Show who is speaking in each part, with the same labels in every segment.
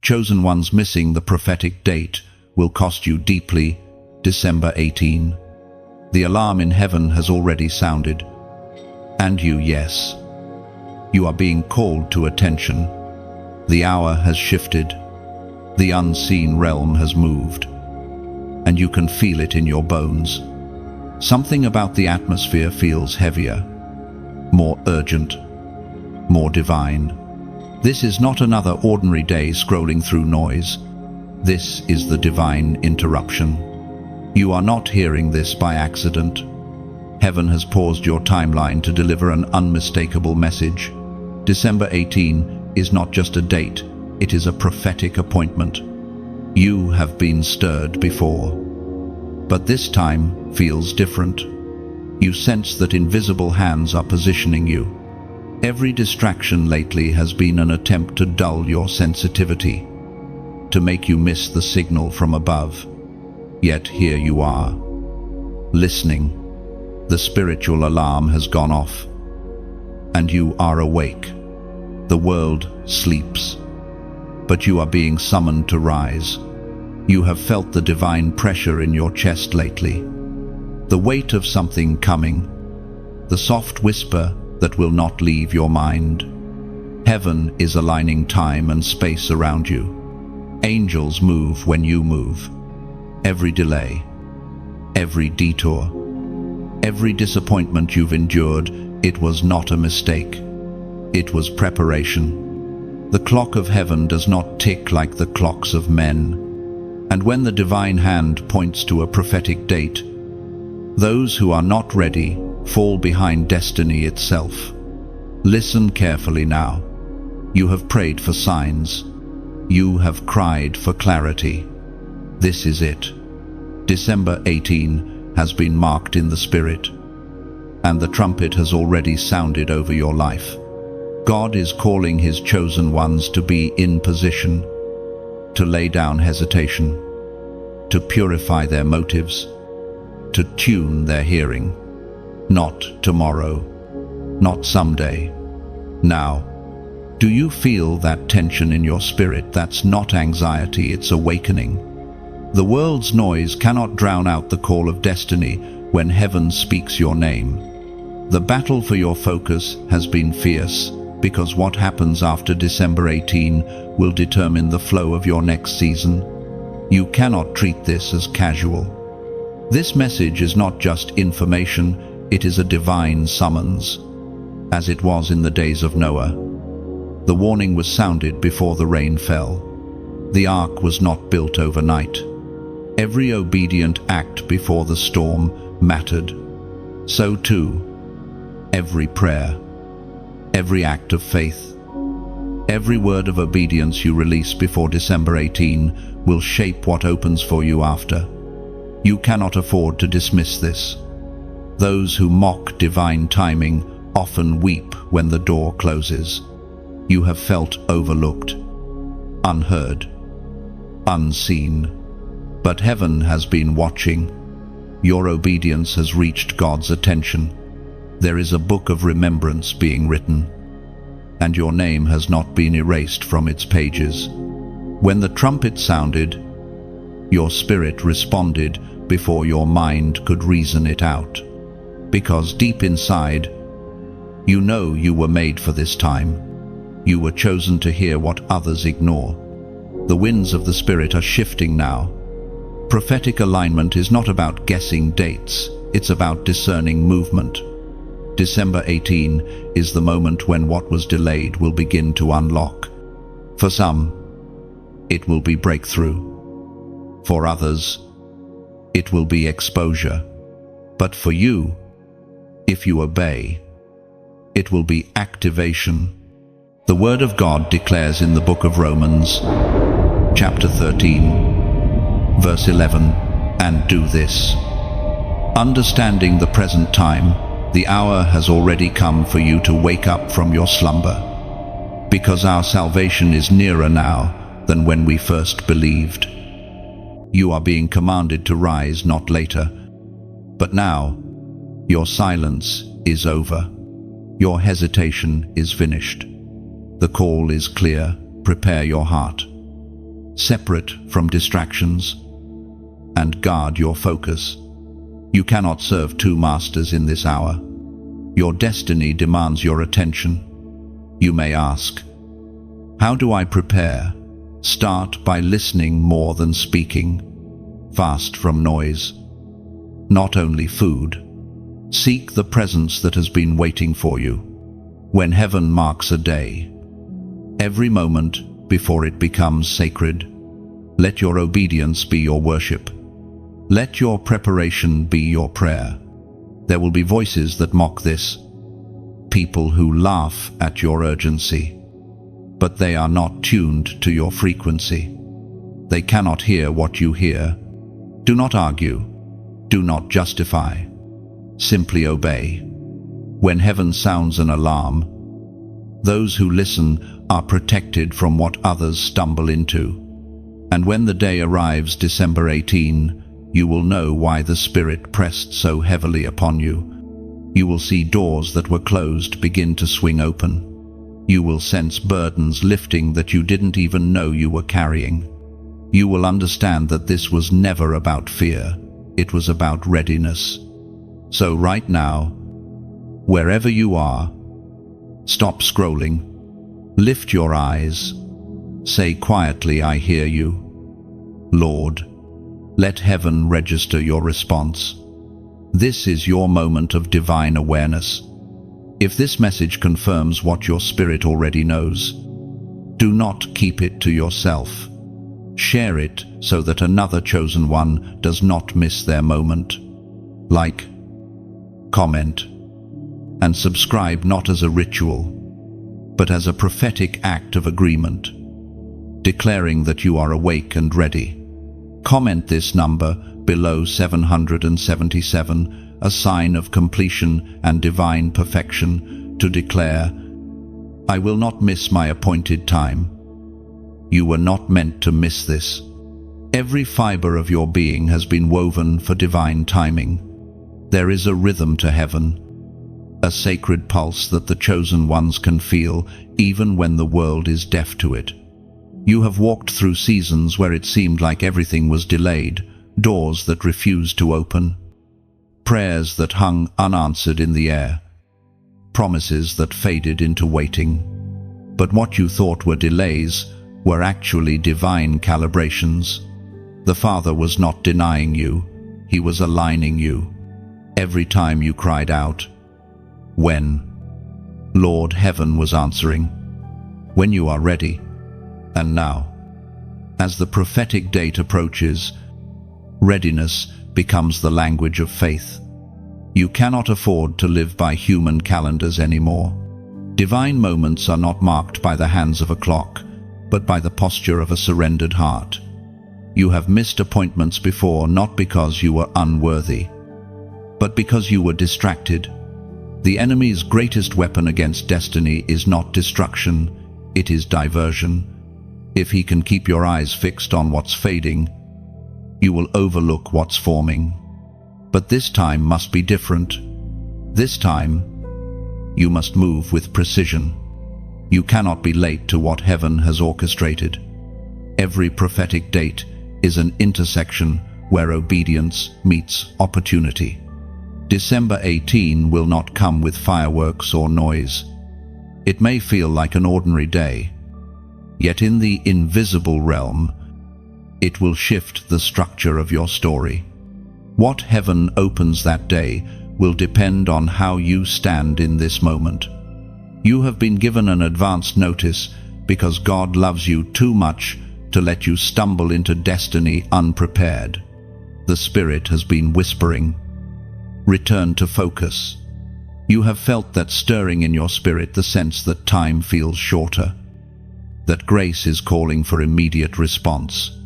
Speaker 1: Chosen ones missing the prophetic date will cost you deeply. December 18. The alarm in heaven has already sounded. And yes, you are being called to attention. The hour has shifted. The unseen realm has moved. And you can feel it in your bones. Something about the atmosphere feels heavier, more urgent, more divine. This is not another ordinary day scrolling through noise. This is the divine interruption. You are not hearing this by accident. Heaven has paused your timeline to deliver an unmistakable message. December 18 is not just a date, it is a prophetic appointment. You have been stirred before, but this time feels different. You sense that invisible hands are positioning you. Every distraction lately has been an attempt to dull your sensitivity, to make you miss the signal from above. Yet here you are, listening. The spiritual alarm has gone off, and you are awake. The world sleeps, but you are being summoned to rise. You have felt the divine pressure in your chest lately, the weight of something coming, the soft whisper that will not leave your mind. Heaven is aligning time and space around you. Angels move when you move. Every delay, every detour, every disappointment you've endured, it was not a mistake. It was preparation. The clock of heaven does not tick like the clocks of men. And when the divine hand points to a prophetic date, those who are not ready fall behind destiny itself. Listen carefully now. You have prayed for signs. You have cried for clarity. This is it. December 18 has been marked in the Spirit, and the trumpet has already sounded over your life. God is calling His chosen ones to be in position, to lay down hesitation, to purify their motives, to tune their hearing. Not tomorrow, not someday, now. Do you feel that tension in your spirit? That's not anxiety, it's awakening. The world's noise cannot drown out the call of destiny when heaven speaks your name. The battle for your focus has been fierce, because what happens after December 18 will determine the flow of your next season. You cannot treat this as casual. This message is not just information, it is a divine summons, as it was in the days of Noah. The warning was sounded before the rain fell. The ark was not built overnight. Every obedient act before the storm mattered. So too, every prayer, every act of faith, every word of obedience you release before December 18 will shape what opens for you after. You cannot afford to dismiss this. Those who mock divine timing often weep when the door closes. You have felt overlooked, unheard, unseen. But heaven has been watching. Your obedience has reached God's attention. There is a book of remembrance being written, and your name has not been erased from its pages. When the trumpet sounded, your spirit responded before your mind could reason it out. Because deep inside, you know you were made for this time. You were chosen to hear what others ignore. The winds of the Spirit are shifting now. Prophetic alignment is not about guessing dates, it's about discerning movement. December 18 is the moment when what was delayed will begin to unlock. For some, it will be breakthrough. For others, it will be exposure. But for you, if you obey, it will be activation. The Word of God declares in the book of Romans, chapter 13, verse 11, and do this. Understanding the present time, the hour has already come for you to wake up from your slumber, because our salvation is nearer now than when we first believed. You are being commanded to rise not later, but now. Your silence is over. Your hesitation is finished. The call is clear. Prepare your heart. separate from distractions, and guard your focus. You cannot serve two masters in this hour. Your destiny demands your attention. You may ask, how do I prepare? Start by listening more than speaking. Fast from noise. Not only food. Seek the presence that has been waiting for you. When heaven marks a day, every moment before it becomes sacred, let your obedience be your worship. Let your preparation be your prayer. There will be voices that mock this, people who laugh at your urgency, but they are not tuned to your frequency. They cannot hear what you hear. Do not argue. Do not justify. Simply obey. When heaven sounds an alarm, those who listen are protected from what others stumble into. And when the day arrives, December 18, you will know why the Spirit pressed so heavily upon you. You will see doors that were closed begin to swing open. You will sense burdens lifting that you didn't even know you were carrying. You will understand that this was never about fear. It was about readiness. So right now, wherever you are, stop scrolling. Lift your eyes. Say quietly, I hear you. Lord, let heaven register your response. This is your moment of divine awareness. If this message confirms what your spirit already knows, do not keep it to yourself. Share it so that another chosen one does not miss their moment. Like, comment, and subscribe not as a ritual, but as a prophetic act of agreement, declaring that you are awake and ready. Comment this number below 777, a sign of completion and divine perfection, to declare, I will not miss my appointed time. You were not meant to miss this. Every fiber of your being has been woven for divine timing. There is a rhythm to heaven, a sacred pulse that the chosen ones can feel even when the world is deaf to it. You have walked through seasons where it seemed like everything was delayed, doors that refused to open, prayers that hung unanswered in the air, promises that faded into waiting. But what you thought were delays were actually divine calibrations. The Father was not denying you, He was aligning you. Every time you cried out, when? Lord, heaven was answering. When you are ready. And now, as the prophetic date approaches, readiness becomes the language of faith. You cannot afford to live by human calendars anymore. Divine moments are not marked by the hands of a clock, but by the posture of a surrendered heart. You have missed appointments before, not because you were unworthy, but because you were distracted. The enemy's greatest weapon against destiny is not destruction, it is diversion. If he can keep your eyes fixed on what's fading, you will overlook what's forming. But this time must be different. This time, you must move with precision. You cannot be late to what heaven has orchestrated. Every prophetic date is an intersection where obedience meets opportunity. December 18 will not come with fireworks or noise. It may feel like an ordinary day, yet in the invisible realm, it will shift the structure of your story. What heaven opens that day will depend on how you stand in this moment. You have been given an advance notice because God loves you too much to let you stumble into destiny unprepared. The Spirit has been whispering, return to focus. You have felt that stirring in your spirit, the sense that time feels shorter, that grace is calling for immediate response.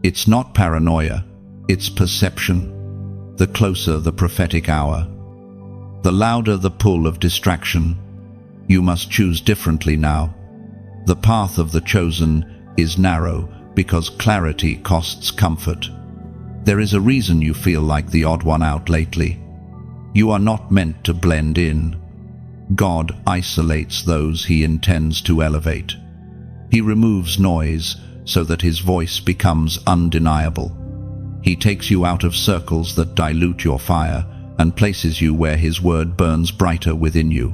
Speaker 1: It's not paranoia, it's perception. The closer the prophetic hour, the louder the pull of distraction. You must choose differently now. The path of the chosen is narrow because clarity costs comfort. There is a reason you feel like the odd one out lately. You are not meant to blend in. God isolates those He intends to elevate. He removes noise so that his voice becomes undeniable. He takes you out of circles that dilute your fire and places you where his word burns brighter within you.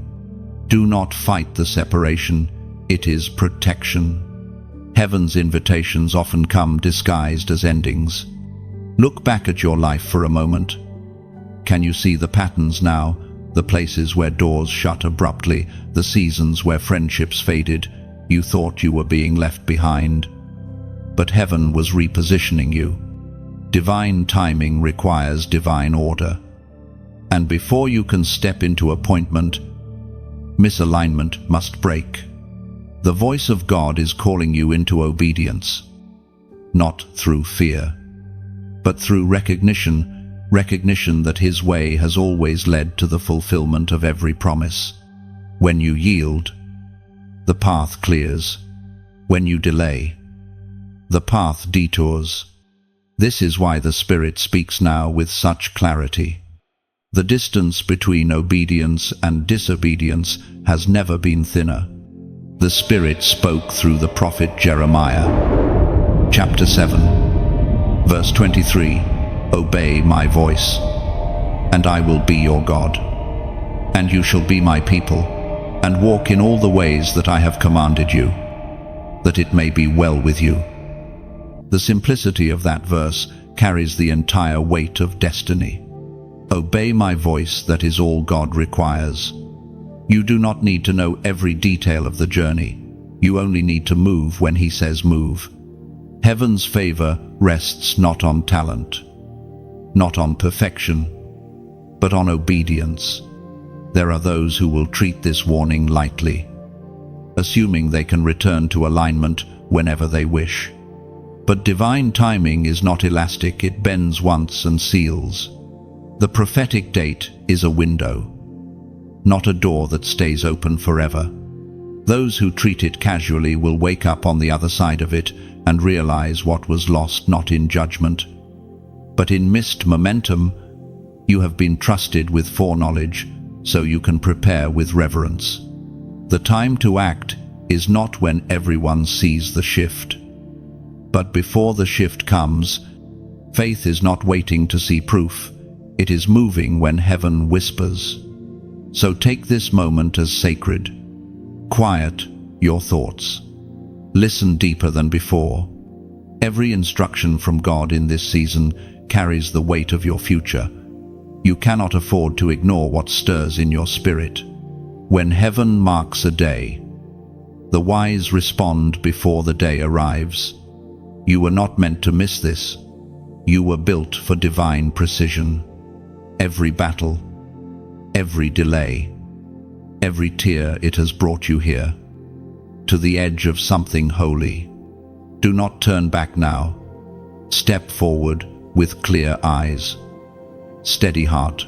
Speaker 1: Do not fight the separation, it is protection. Heaven's invitations often come disguised as endings. Look back at your life for a moment. Can you see the patterns now? The places where doors shut abruptly, the seasons where friendships faded. You thought you were being left behind. But heaven was repositioning you. Divine timing requires divine order. And before you can step into appointment, misalignment must break. The voice of God is calling you into obedience, not through fear, but through recognition that his way has always led to the fulfillment of every promise. When you yield, the path clears. When you delay, the path detours. This is why the Spirit speaks now with such clarity. The distance between obedience and disobedience has never been thinner. The Spirit spoke through the prophet Jeremiah. Chapter 7, verse 23. Obey my voice, and I will be your God, and you shall be my people, and walk in all the ways that I have commanded you, that it may be well with you. The simplicity of that verse carries the entire weight of destiny. Obey my voice, that is all God requires. You do not need to know every detail of the journey. You only need to move when he says move. Heaven's favor rests not on talent, not on perfection, but on obedience. There are those who will treat this warning lightly, assuming they can return to alignment whenever they wish. But divine timing is not elastic, it bends once and seals. The prophetic date is a window, not a door that stays open forever. Those who treat it casually will wake up on the other side of it and realize what was lost not in judgment, but in missed momentum. You have been trusted with foreknowledge, so you can prepare with reverence. The time to act is not when everyone sees the shift, but before the shift comes. Faith is not waiting to see proof, it is moving when heaven whispers. So take this moment as sacred. Quiet your thoughts. Listen deeper than before. Every instruction from God in this season carries the weight of your future. You cannot afford to ignore what stirs in your spirit. When heaven marks a day, the wise respond before the day arrives. You were not meant to miss this. You were built for divine precision. Every battle, every delay, every tear, it has brought you here, to the edge of something holy. Do not turn back now. Step forward with clear eyes, steady heart,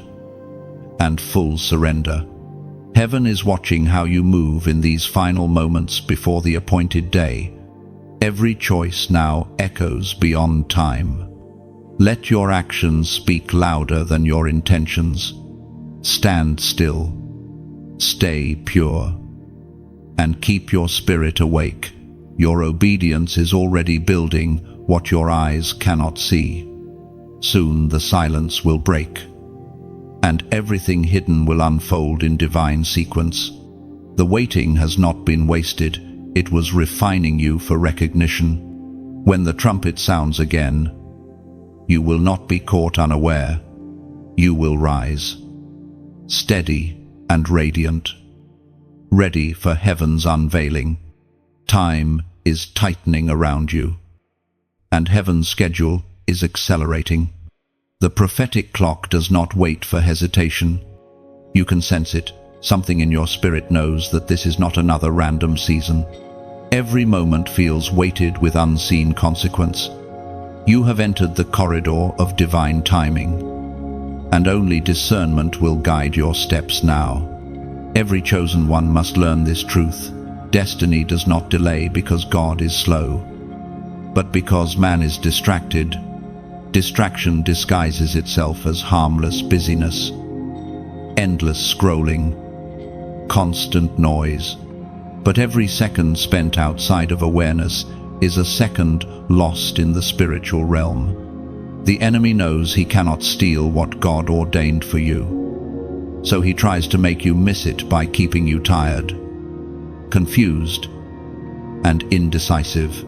Speaker 1: and full surrender. Heaven is watching how you move in these final moments before the appointed day. Every choice now echoes beyond time. Let your actions speak louder than your intentions. Stand still, stay pure, and keep your spirit awake. Your obedience is already building what your eyes cannot see. Soon the silence will break, and everything hidden will unfold in divine sequence. The waiting has not been wasted, it was refining you for recognition. When the trumpet sounds again, you will not be caught unaware. You will rise, steady and radiant, ready for heaven's unveiling. Time is tightening around you, and heaven's schedule is accelerating. The prophetic clock does not wait for hesitation. You can sense it. Something in your spirit knows that this is not another random season. Every moment feels weighted with unseen consequence. You have entered the corridor of divine timing, and only discernment will guide your steps now. Every chosen one must learn this truth. Destiny does not delay because God is slow, but because man is distracted. Distraction disguises itself as harmless busyness, endless scrolling, constant noise. But every second spent outside of awareness is a second lost in the spiritual realm. The enemy knows he cannot steal what God ordained for you. So he tries to make you miss it by keeping you tired, confused, and indecisive.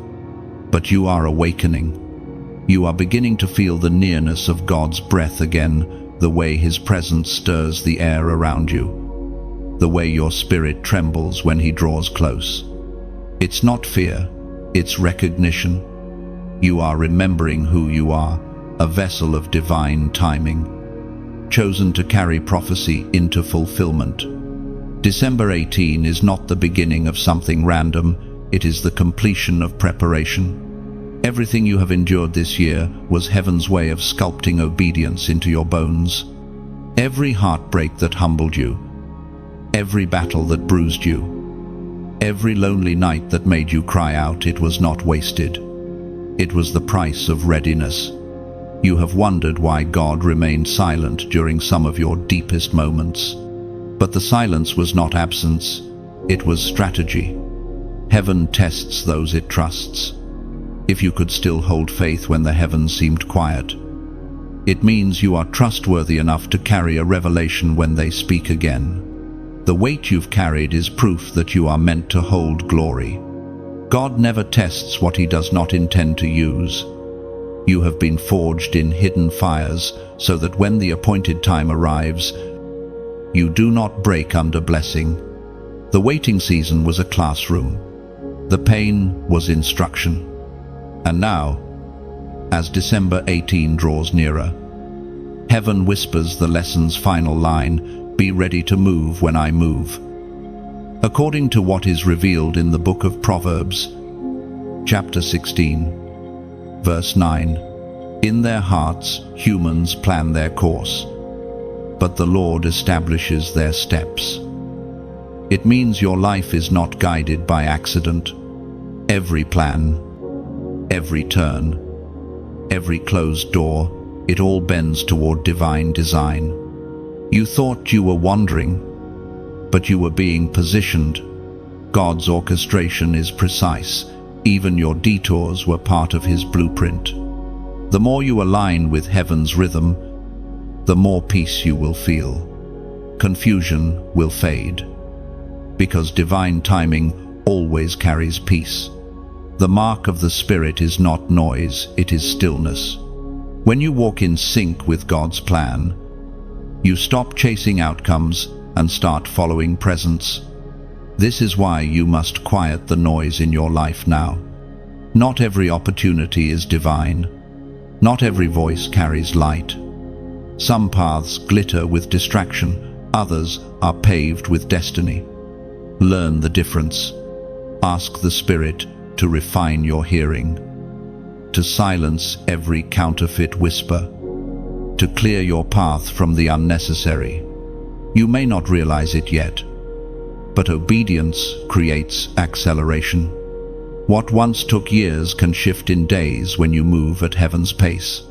Speaker 1: But you are awakening. You are beginning to feel the nearness of God's breath again, the way His presence stirs the air around you, the way your spirit trembles when He draws close. It's not fear, it's recognition. You are remembering who you are, a vessel of divine timing, chosen to carry prophecy into fulfillment. December 18 is not the beginning of something random, it is the completion of preparation. Everything you have endured this year was heaven's way of sculpting obedience into your bones. Every heartbreak that humbled you, every battle that bruised you, every lonely night that made you cry out, it was not wasted. It was the price of readiness. You have wondered why God remained silent during some of your deepest moments. But the silence was not absence, it was strategy. Heaven tests those it trusts. If you could still hold faith when the heavens seemed quiet, it means you are trustworthy enough to carry a revelation when they speak again. The weight you've carried is proof that you are meant to hold glory. God never tests what He does not intend to use. You have been forged in hidden fires so that when the appointed time arrives, you do not break under blessing. The waiting season was a classroom. The pain was instruction. And now, as December 18 draws nearer, heaven whispers the lesson's final line, "Be ready to move when I move." According to what is revealed in the book of Proverbs, chapter 16, verse 9, "In their hearts humans plan their course, but the Lord establishes their steps." It means your life is not guided by accident. Every plan, every turn, every closed door, it all bends toward divine design. You thought you were wandering, but you were being positioned. God's orchestration is precise. Even your detours were part of His blueprint. The more you align with heaven's rhythm, the more peace you will feel. Confusion will fade, because divine timing always carries peace. The mark of the Spirit is not noise, it is stillness. When you walk in sync with God's plan, you stop chasing outcomes and start following presence. This is why you must quiet the noise in your life now. Not every opportunity is divine. Not every voice carries light. Some paths glitter with distraction, others are paved with destiny. Learn the difference. Ask the Spirit to refine your hearing, to silence every counterfeit whisper, to clear your path from the unnecessary. You may not realize it yet, but obedience creates acceleration. What once took years can shift in days when you move at heaven's pace.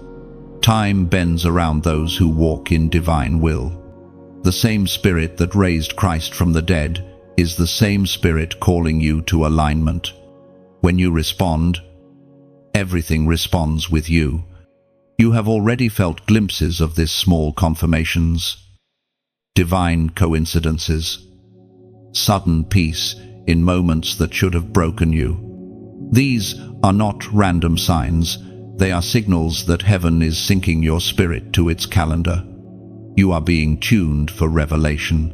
Speaker 1: Time bends around those who walk in divine will. The same Spirit that raised Christ from the dead is the same Spirit calling you to alignment. When you respond, everything responds with you. You have already felt glimpses of this: small confirmations, divine coincidences, sudden peace in moments that should have broken you. These are not random signs, they are signals that heaven is syncing your spirit to its calendar. You are being tuned for revelation,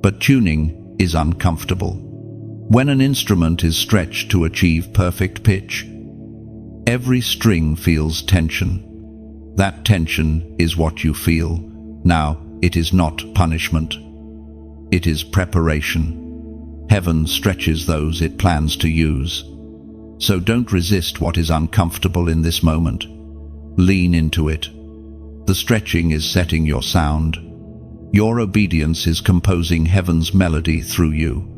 Speaker 1: but tuning is uncomfortable. When an instrument is stretched to achieve perfect pitch, every string feels tension. That tension is what you feel. Now, it is not punishment. It is preparation. Heaven stretches those it plans to use. So don't resist what is uncomfortable in this moment. Lean into it. The stretching is setting your sound. Your obedience is composing heaven's melody through you.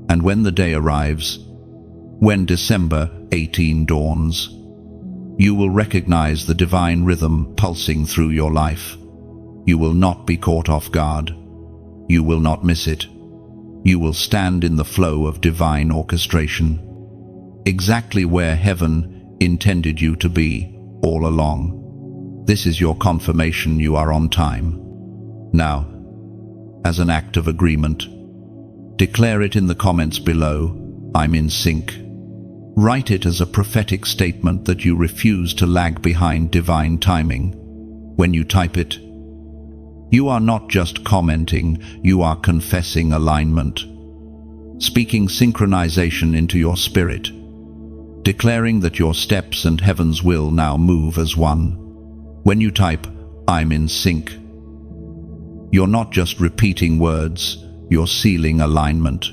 Speaker 1: And when the day arrives, when December 18 dawns, you will recognize the divine rhythm pulsing through your life. You will not be caught off guard. You will not miss it. You will stand in the flow of divine orchestration. exactly where heaven intended you to be all along. This is your confirmation you are on time. Now, as an act of agreement, declare it in the comments below, "I'm in sync." Write it as a prophetic statement that you refuse to lag behind divine timing. When you type it, you are not just commenting, you are confessing alignment, speaking synchronization into your spirit, declaring that your steps and heaven's will now move as one. When you type, "I'm in sync," you're not just repeating words, you're sealing alignment.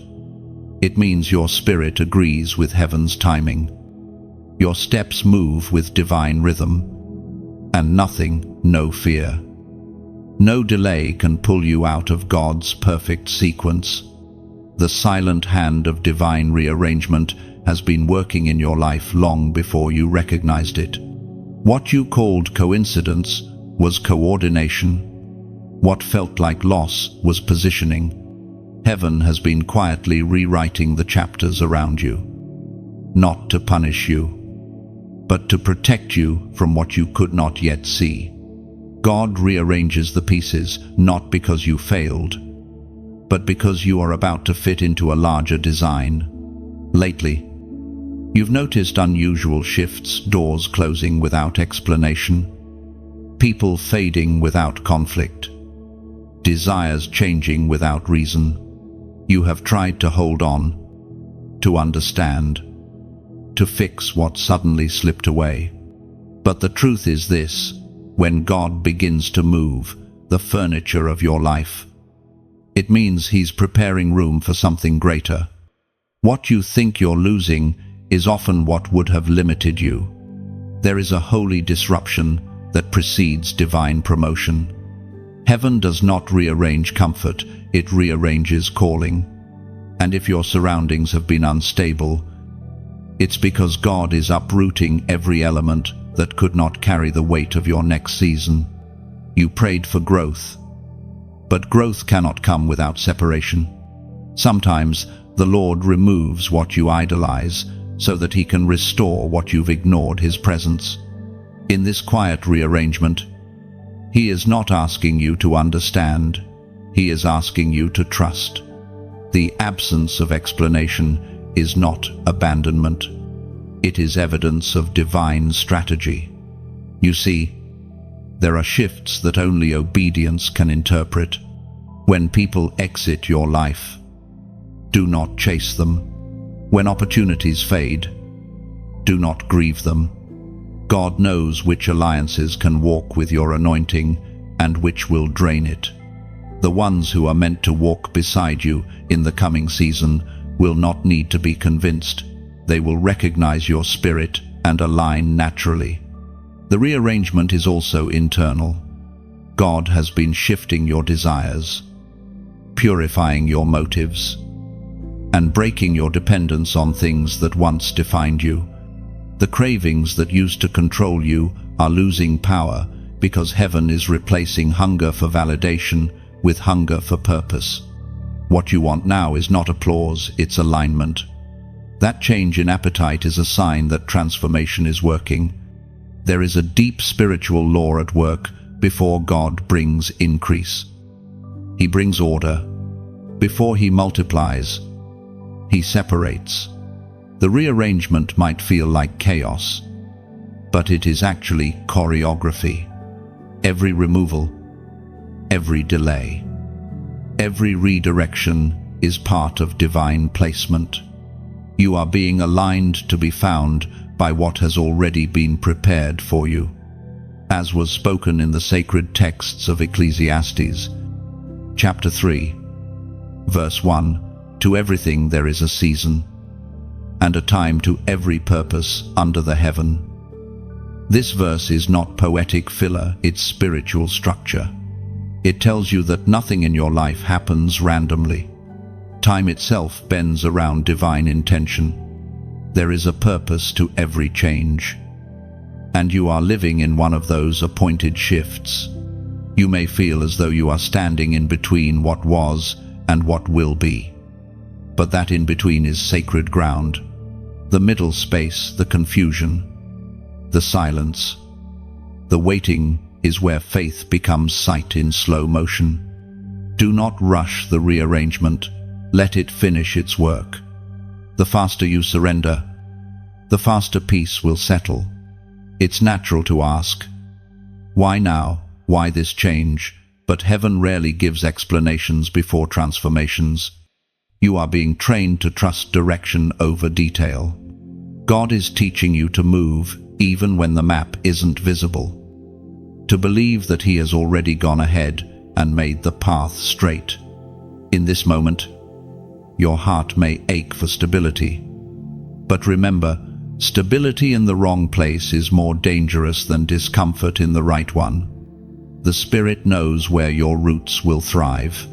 Speaker 1: It means your spirit agrees with heaven's timing. Your steps move with divine rhythm. And nothing, no fear, no delay can pull you out of God's perfect sequence. The silent hand of divine rearrangement has been working in your life long before you recognized it. What you called coincidence was coordination. What felt like loss was positioning. Heaven has been quietly rewriting the chapters around you, not to punish you, but to protect you from what you could not yet see. God rearranges the pieces not because you failed, but because you are about to fit into a larger design. Lately, you've noticed unusual shifts, doors closing without explanation, people fading without conflict, desires changing without reason. You have tried to hold on, to understand, to fix what suddenly slipped away. But the truth is this: when God begins to move the furniture of your life, it means He's preparing room for something greater. What you think you're losing is often what would have limited you. There is a holy disruption that precedes divine promotion. Heaven does not rearrange comfort, it rearranges calling. And if your surroundings have been unstable, it's because God is uprooting every element that could not carry the weight of your next season. You prayed for growth, but growth cannot come without separation. Sometimes the Lord removes what you idolize so that He can restore what you've ignored His presence. In this quiet rearrangement, He is not asking you to understand, He is asking you to trust. The absence of explanation is not abandonment. It is evidence of divine strategy. You see, there are shifts that only obedience can interpret. When people exit your life, do not chase them. When opportunities fade, do not grieve them. God knows which alliances can walk with your anointing and which will drain it. The ones who are meant to walk beside you in the coming season will not need to be convinced. They will recognize your spirit and align naturally. The rearrangement is also internal. God has been shifting your desires, purifying your motives, and breaking your dependence on things that once defined you. The cravings that used to control you are losing power because heaven is replacing hunger for validation with hunger for purpose. What you want now is not applause, it's alignment. That change in appetite is a sign that transformation is working. There is a deep spiritual law at work before God brings increase. He brings order. Before He multiplies, He separates. The rearrangement might feel like chaos, but it is actually choreography. Every removal, every delay, every redirection is part of divine placement. You are being aligned to be found by what has already been prepared for you. As was spoken in the sacred texts of Ecclesiastes, chapter 3, verse 1, "To everything there is a season, and a time to every purpose under the heaven." This verse is not poetic filler, it's spiritual structure. It tells you that nothing in your life happens randomly. Time itself bends around divine intention. There is a purpose to every change. And you are living in one of those appointed shifts. You may feel as though you are standing in between what was and what will be. But that in between is sacred ground. The middle space, the confusion, the silence, the waiting is where faith becomes sight in slow motion. Do not rush the rearrangement. Let it finish its work. The faster you surrender, the faster peace will settle. It's natural to ask, why now? Why this change? But heaven rarely gives explanations before transformations. You are being trained to trust direction over detail. God is teaching you to move even when the map isn't visible. To believe that He has already gone ahead and made the path straight. In this moment, your heart may ache for stability. But remember, stability in the wrong place is more dangerous than discomfort in the right one. The Spirit knows where your roots will thrive.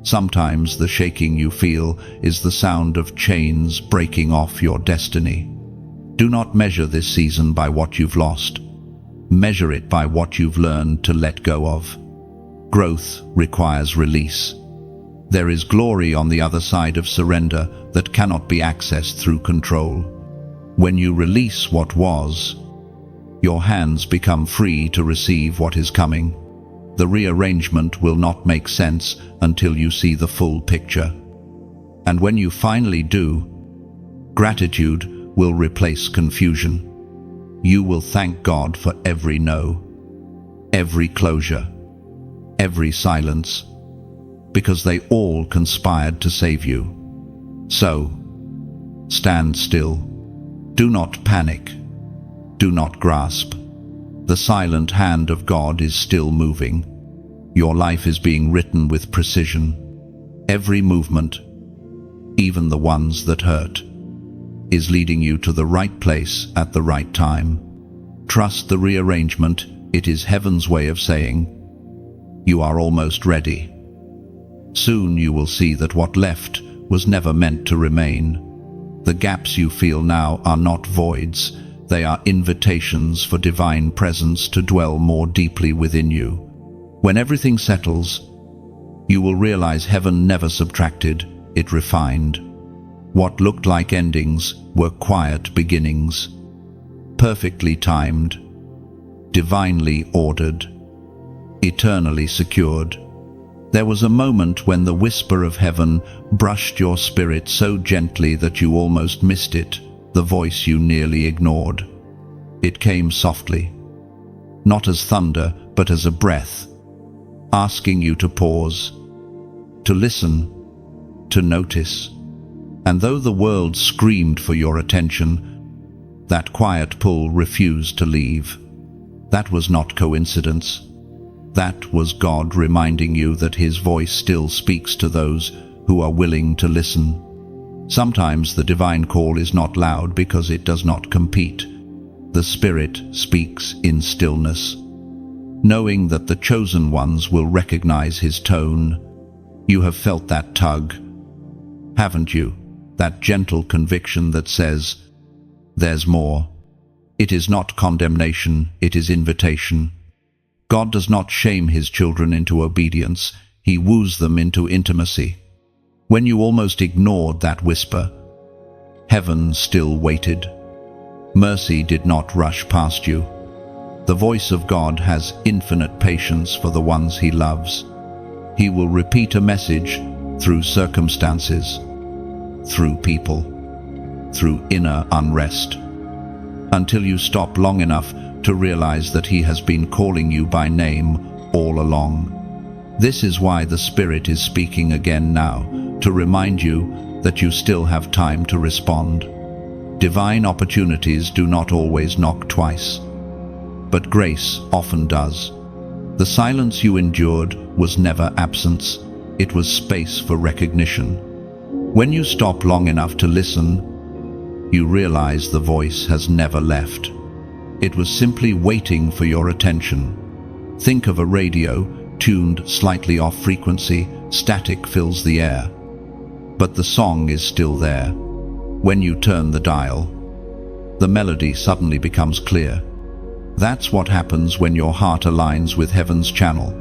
Speaker 1: Sometimes the shaking you feel is the sound of chains breaking off your destiny. Do not measure this season by what you've lost. Measure it by what you've learned to let go of. Growth requires release. There is glory on the other side of surrender that cannot be accessed through control. When you release what was, your hands become free to receive what is coming. The rearrangement will not make sense until you see the full picture. And when you finally do, gratitude will replace confusion. You will thank God for every no, every closure, every silence, because they all conspired to save you. So, stand still. Do not panic. Do not grasp. The silent hand of God is still moving. Your life is being written with precision. Every movement, even the ones that hurt, is leading you to the right place at the right time. Trust the rearrangement. It is heaven's way of saying, you are almost ready. Soon you will see that what left was never meant to remain. The gaps you feel now are not voids. They are invitations for divine presence to dwell more deeply within you. When everything settles, you will realize heaven never subtracted, it refined. What looked like endings were quiet beginnings, perfectly timed, divinely ordered, eternally secured. There was a moment when the whisper of heaven brushed your spirit so gently that you almost missed it, the voice you nearly ignored. It came softly, not as thunder, but as a breath, asking you to pause, to listen, to notice. And though the world screamed for your attention, that quiet pull refused to leave. That was not coincidence. That was God reminding you that His voice still speaks to those who are willing to listen. Sometimes the divine call is not loud because it does not compete. The Spirit speaks in stillness. Knowing that the chosen ones will recognize His tone. You have felt that tug, haven't you? That gentle conviction that says, there's more. It is not condemnation, it is invitation. God does not shame His children into obedience, He woos them into intimacy. When you almost ignored that whisper, heaven still waited. Mercy did not rush past you. The voice of God has infinite patience for the ones He loves. He will repeat a message through circumstances, through people, through inner unrest, until you stop long enough to realize that He has been calling you by name all along. This is why the Spirit is speaking again now, to remind you that you still have time to respond. Divine opportunities do not always knock twice, but grace often does. The silence you endured was never absence, it was space for recognition. When you stop long enough to listen, you realize the voice has never left. It was simply waiting for your attention. Think of a radio tuned slightly off frequency, static fills the air. But the song is still there. When you turn the dial, the melody suddenly becomes clear. That's what happens when your heart aligns with heaven's channel.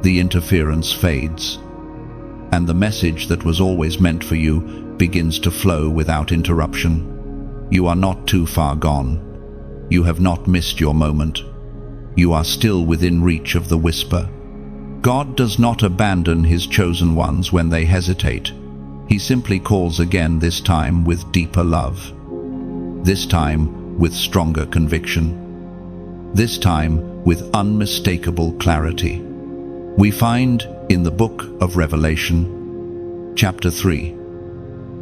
Speaker 1: The interference fades, and the message that was always meant for you begins to flow without interruption. You are not too far gone. You have not missed your moment. You are still within reach of the whisper. God does not abandon his chosen ones when they hesitate. He simply calls again, this time with deeper love. This time with stronger conviction. This time with unmistakable clarity. We find in the book of Revelation, chapter 3,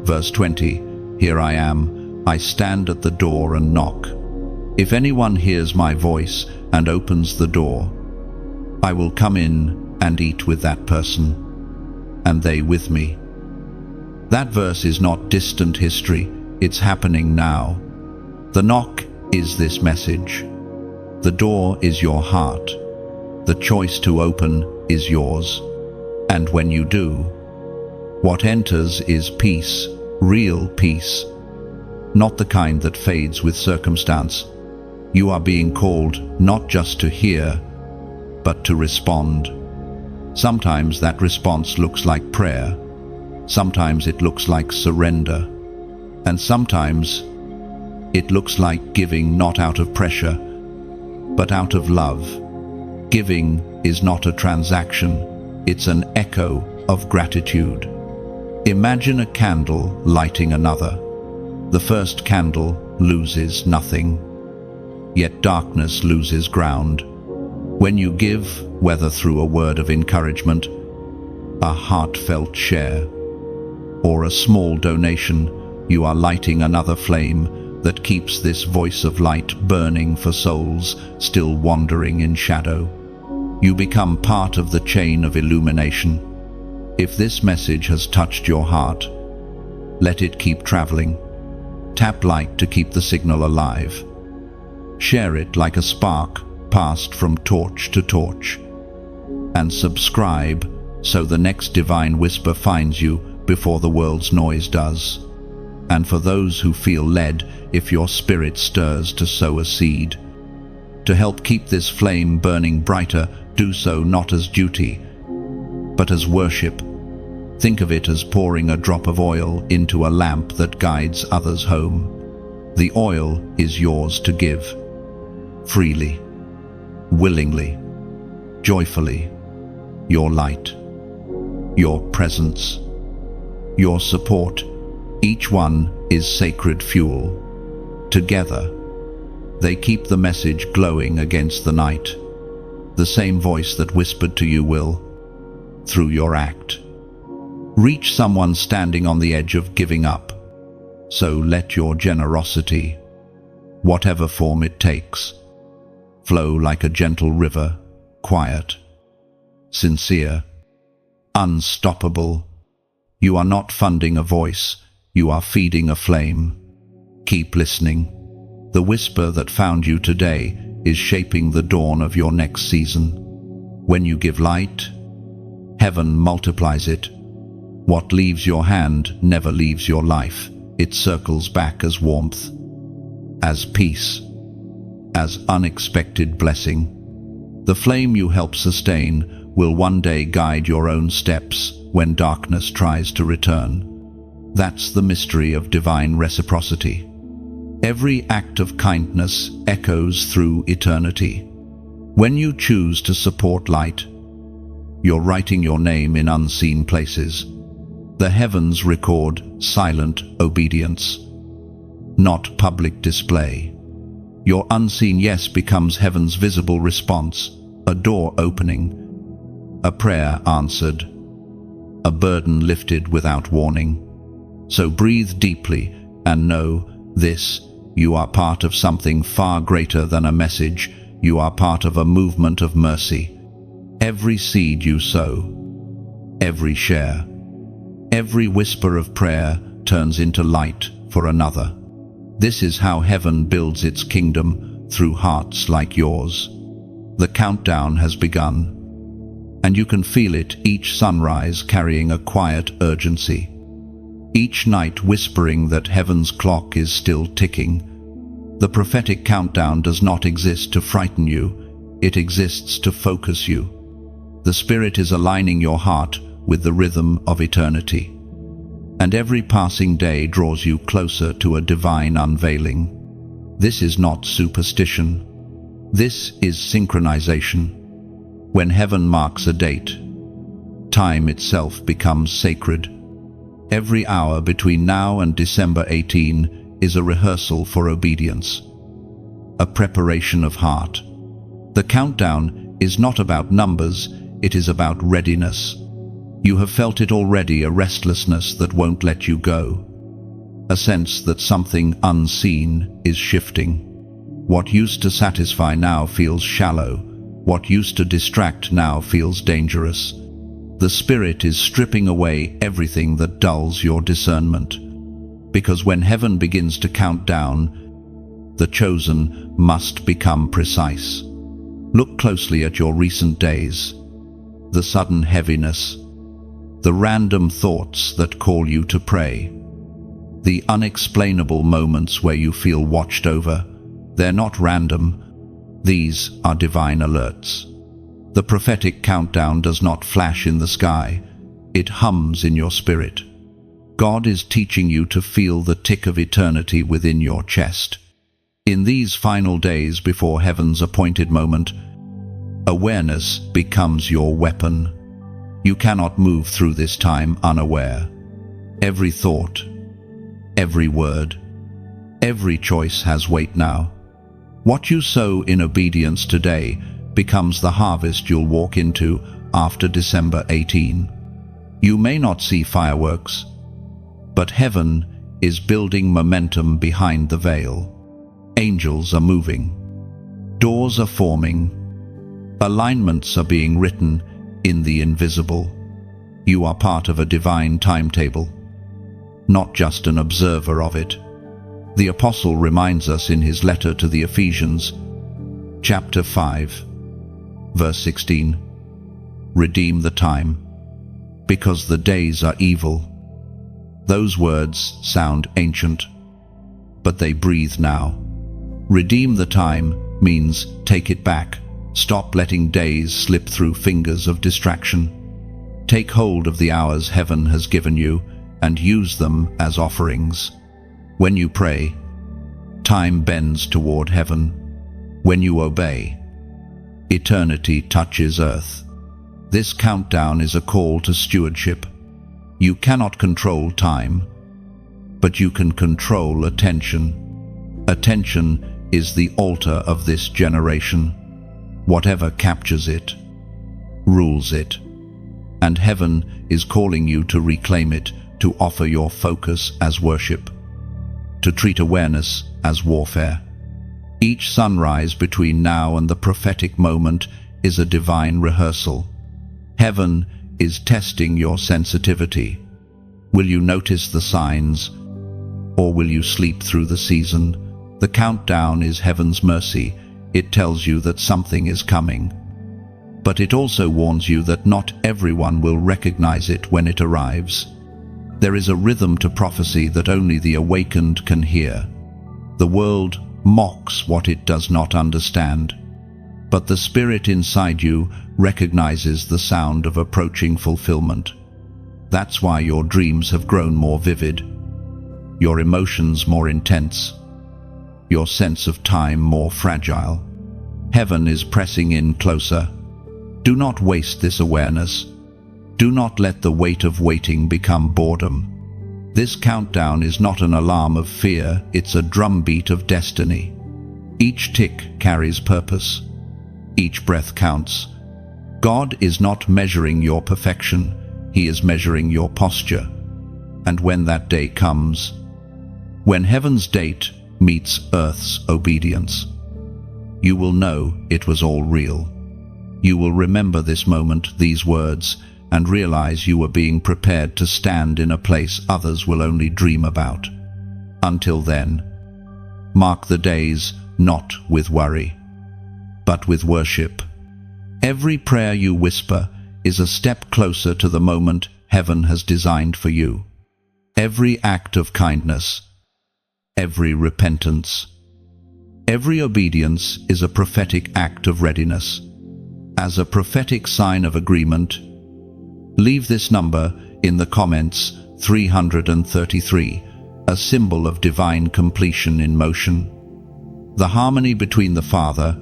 Speaker 1: verse 20, "Here I am, I stand at the door and knock. If anyone hears my voice and opens the door, I will come in and eat with that person, and they with me." That verse is not distant history, it's happening now. The knock is this message. The door is your heart. The choice to open is yours. And when you do, what enters is peace, real peace, not the kind that fades with circumstance. You are being called not just to hear, but to respond. Sometimes that response looks like prayer. Sometimes it looks like surrender. And sometimes it looks like giving not out of pressure, but out of love. Giving is not a transaction, it's an echo of gratitude. Imagine a candle lighting another. The first candle loses nothing, yet darkness loses ground. When you give, whether through a word of encouragement, a heartfelt share, or a small donation, you are lighting another flame that keeps this voice of light burning for souls still wandering in shadow. You become part of the chain of illumination. If this message has touched your heart, let it keep traveling. Tap like to keep the signal alive. Share it like a spark passed from torch to torch. And subscribe so the next divine whisper finds you before the world's noise does. And for those who feel led, if your spirit stirs to sow a seed, to help keep this flame burning brighter, do so not as duty, but as worship. Think of it as pouring a drop of oil into a lamp that guides others home. The oil is yours to give, freely, willingly, joyfully. Your light, your presence, your support, each one is sacred fuel. Together, they keep the message glowing against the night. The same voice that whispered to you will, through your act, reach someone standing on the edge of giving up. So let your generosity, whatever form it takes, flow like a gentle river, quiet, sincere, unstoppable. You are not funding a voice, you are feeding a flame. Keep listening. The whisper that found you today is shaping the dawn of your next season. When you give light, heaven multiplies it. What leaves your hand never leaves your life. It circles back as warmth, as peace, as unexpected blessing. The flame you help sustain will one day guide your own steps when darkness tries to return. That's the mystery of divine reciprocity. Every act of kindness echoes through eternity. When you choose to support light, you're writing your name in unseen places. The heavens record silent obedience, not public display. Your unseen yes becomes heaven's visible response, a door opening, a prayer answered, a burden lifted without warning. So breathe deeply and know this: you are part of something far greater than a message. You are part of a movement of mercy. Every seed you sow, every share, every whisper of prayer turns into light for another. This is how heaven builds its kingdom, through hearts like yours. The countdown has begun, and you can feel it each sunrise carrying a quiet urgency. Each night whispering that heaven's clock is still ticking. The prophetic countdown does not exist to frighten you, it exists to focus you. The Spirit is aligning your heart with the rhythm of eternity. and every passing day draws you closer to a divine unveiling. This is not superstition. This is synchronization. When heaven marks a date, time itself becomes sacred. Every hour between now and December 18 is a rehearsal for obedience, a preparation of heart. The countdown is not about numbers, it is about readiness. You have felt it already, a restlessness that won't let you go, a sense that something unseen is shifting. What used to satisfy now feels shallow. What used to distract now feels dangerous. The Spirit is stripping away everything that dulls your discernment. Because when heaven begins to count down, the chosen must become precise. Look closely at your recent days. The sudden heaviness, the random thoughts that call you to pray, the unexplainable moments where you feel watched over. They're not random. These are divine alerts. The prophetic countdown does not flash in the sky. It hums in your spirit. God is teaching you to feel the tick of eternity within your chest. In these final days before heaven's appointed moment, awareness becomes your weapon. You cannot move through this time unaware. Every thought, every word, every choice has weight now. What you sow in obedience today becomes the harvest you'll walk into after December 18. You may not see fireworks, but heaven is building momentum behind the veil. Angels are moving. Doors are forming. Alignments are being written in the invisible. You are part of a divine timetable, not just an observer of it. The Apostle reminds us in his letter to the Ephesians, chapter 5, verse 16, "Redeem the time, because the days are evil." Those words sound ancient, but they breathe now. Redeem the time means take it back. Stop letting days slip through fingers of distraction. Take hold of the hours heaven has given you and use them as offerings. When you pray, time bends toward heaven. When you obey, eternity touches earth. This countdown is a call to stewardship. You cannot control time, but you can control attention. Attention is the altar of this generation. Whatever captures it, rules it. And heaven is calling you to reclaim it, to offer your focus as worship, to treat awareness as warfare. Each sunrise between now and the prophetic moment is a divine rehearsal. Heaven is testing your sensitivity. Will you notice the signs, or will you sleep through the season? The countdown is heaven's mercy. It tells you that something is coming. But it also warns you that not everyone will recognize it when it arrives. There is a rhythm to prophecy that only the awakened can hear. The world mocks what it does not understand, but the Spirit inside you recognizes the sound of approaching fulfillment. That's why your dreams have grown more vivid, your emotions more intense, your sense of time more fragile. Heaven is pressing in closer. Do not waste this awareness. Do not let the weight of waiting become boredom. This countdown is not an alarm of fear, it's a drumbeat of destiny. Each tick carries purpose. Each breath counts. God is not measuring your perfection, He is measuring your posture. And when that day comes, when heaven's date meets earth's obedience, you will know it was all real. You will remember this moment, these words, and realize you were being prepared to stand in a place others will only dream about. Until then, mark the days not with worry, but with worship. Every prayer you whisper is a step closer to the moment heaven has designed for you. Every act of kindness, every repentance, every obedience is a prophetic act of readiness. As a prophetic sign of agreement, leave this number in the comments 333, a symbol of divine completion in motion. The harmony between the Father,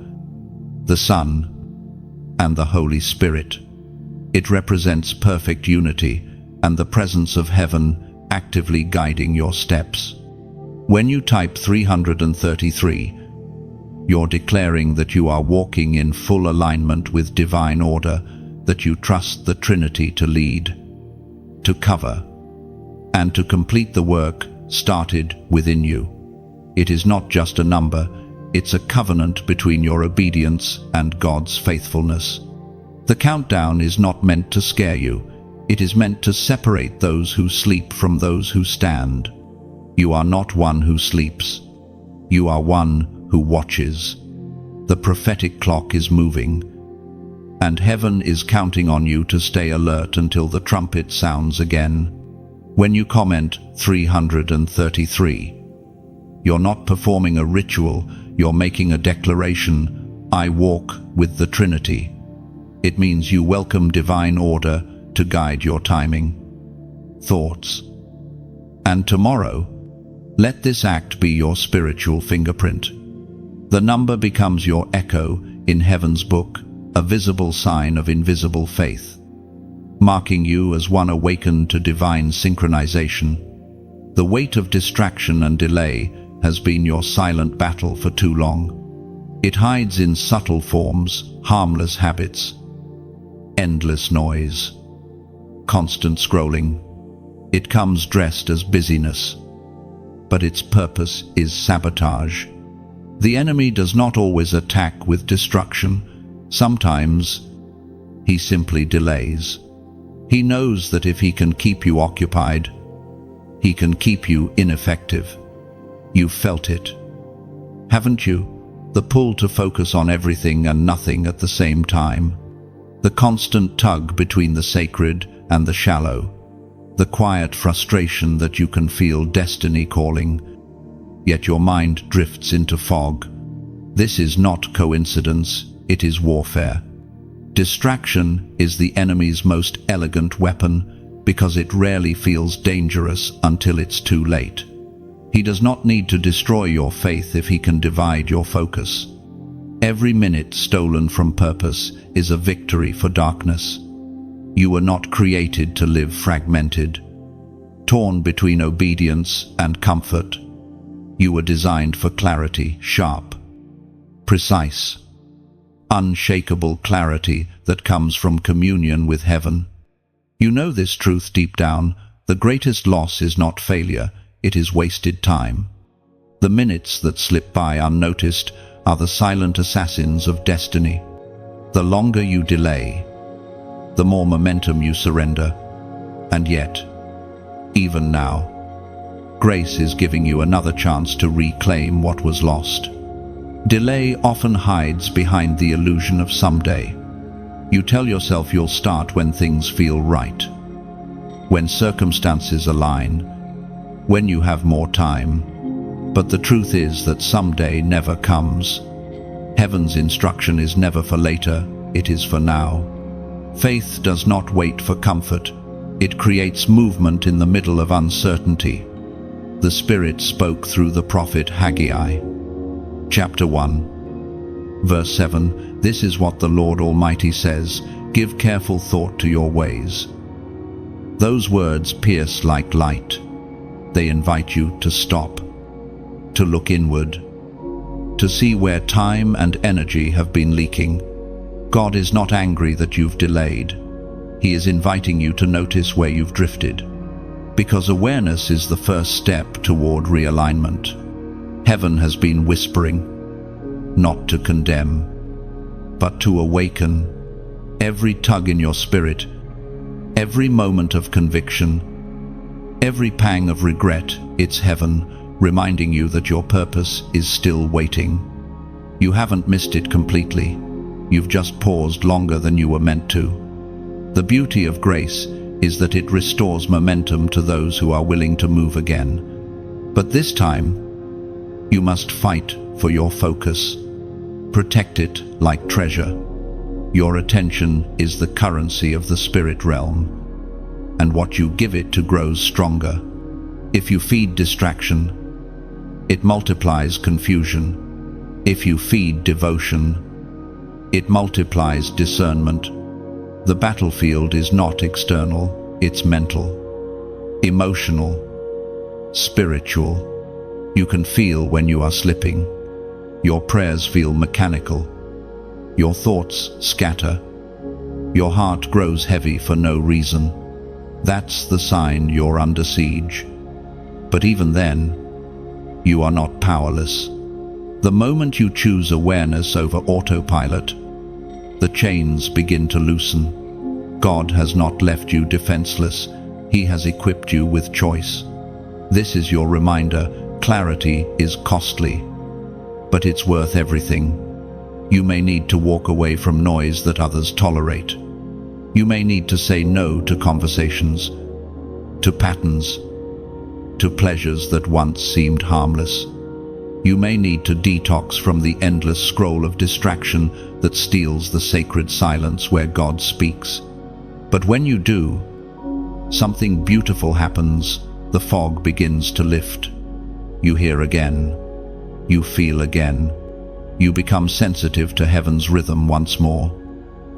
Speaker 1: the Son, and the Holy Spirit. It represents perfect unity and the presence of heaven actively guiding your steps. When you type 333, you're declaring that you are walking in full alignment with divine order, that you trust the Trinity to lead, to cover, and to complete the work started within you. It is not just a number, it's a covenant between your obedience and God's faithfulness. The countdown is not meant to scare you. It is meant to separate those who sleep from those who stand. You are not one who sleeps. You are one who watches. The prophetic clock is moving, and heaven is counting on you to stay alert until the trumpet sounds again. When you comment 333, you're not performing a ritual, you're making a declaration. I walk with the Trinity. It means you welcome divine order to guide your timing, thoughts. And tomorrow, let this act be your spiritual fingerprint. The number becomes your echo in heaven's book, a visible sign of invisible faith, marking you as one awakened to divine synchronization. The weight of distraction and delay has been your silent battle for too long. It hides in subtle forms, harmless habits, endless noise, constant scrolling. It comes dressed as busyness, but its purpose is sabotage. The enemy does not always attack with destruction. Sometimes he simply delays. He knows that if he can keep you occupied, he can keep you ineffective. You've felt it, haven't you? The pull to focus on everything and nothing at the same time. The constant tug between the sacred and the shallow. The quiet frustration that you can feel destiny calling, yet your mind drifts into fog. This is not coincidence, it is warfare. Distraction is the enemy's most elegant weapon because it rarely feels dangerous until it's too late. He does not need to destroy your faith if he can divide your focus. Every minute stolen from purpose is a victory for darkness. You were not created to live fragmented, torn between obedience and comfort. You were designed for clarity, sharp, precise, unshakable clarity that comes from communion with heaven. You know this truth deep down. The greatest loss is not failure, it is wasted time. The minutes that slip by unnoticed are the silent assassins of destiny. The longer you delay, the more momentum you surrender. And yet, even now, grace is giving you another chance to reclaim what was lost. Delay often hides behind the illusion of someday. You tell yourself you'll start when things feel right, when circumstances align, when you have more time. But the truth is that someday never comes. Heaven's instruction is never for later, it is for now. Faith does not wait for comfort. It creates movement in the middle of uncertainty. The Spirit spoke through the prophet Haggai. Chapter 1, verse 7, This is what the Lord Almighty says, Give careful thought to your ways. Those words pierce like light. They invite you to stop, to look inward, to see where time and energy have been leaking. God is not angry that you've delayed. He is inviting you to notice where you've drifted, because awareness is the first step toward realignment. Heaven has been whispering, not to condemn, but to awaken. Every tug in your spirit, every moment of conviction, every pang of regret, it's heaven reminding you that your purpose is still waiting. You haven't missed it completely. You've just paused longer than you were meant to. The beauty of grace is that it restores momentum to those who are willing to move again. But this time, you must fight for your focus. Protect it like treasure. Your attention is the currency of the spirit realm, and what you give it to grows stronger. If you feed distraction, it multiplies confusion. If you feed devotion, it multiplies discernment. The battlefield is not external, it's mental, emotional, spiritual. You can feel when you are slipping. Your prayers feel mechanical. Your thoughts scatter. Your heart grows heavy for no reason. That's the sign you're under siege. But even then, you are not powerless. The moment you choose awareness over autopilot, the chains begin to loosen. God has not left you defenseless. He has equipped you with choice. This is your reminder. Clarity is costly, but it's worth everything. You may need to walk away from noise that others tolerate. You may need to say no to conversations, to patterns, to pleasures that once seemed harmless. You may need to detox from the endless scroll of distraction that steals the sacred silence where God speaks. But when you do, something beautiful happens. The fog begins to lift. You hear again. You feel again. You become sensitive to heaven's rhythm once more.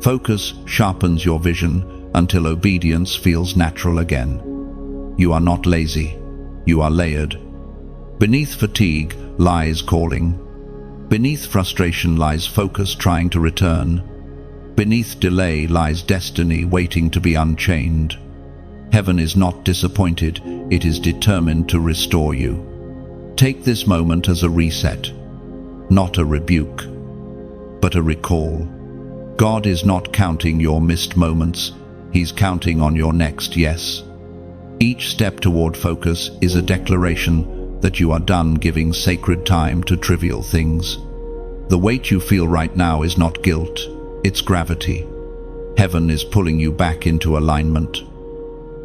Speaker 1: Focus sharpens your vision until obedience feels natural again. You are not lazy. You are layered. Beneath fatigue lies calling. Beneath frustration lies focus trying to return. Beneath delay lies destiny waiting to be unchained. Heaven is not disappointed. It is determined to restore you. Take this moment as a reset, not a rebuke, but a recall. God is not counting your missed moments. He's counting on your next yes. Each step toward focus is a declaration that you are done giving sacred time to trivial things. The weight you feel right now is not guilt, it's gravity. Heaven is pulling you back into alignment,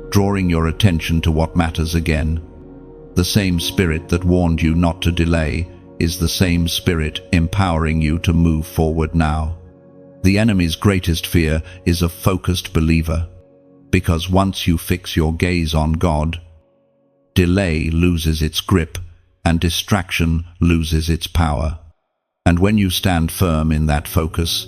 Speaker 1: drawing your attention to what matters again. The same spirit that warned you not to delay is the same spirit empowering you to move forward now. The enemy's greatest fear is a focused believer, because once you fix your gaze on God, delay loses its grip and distraction loses its power. And when you stand firm in that focus,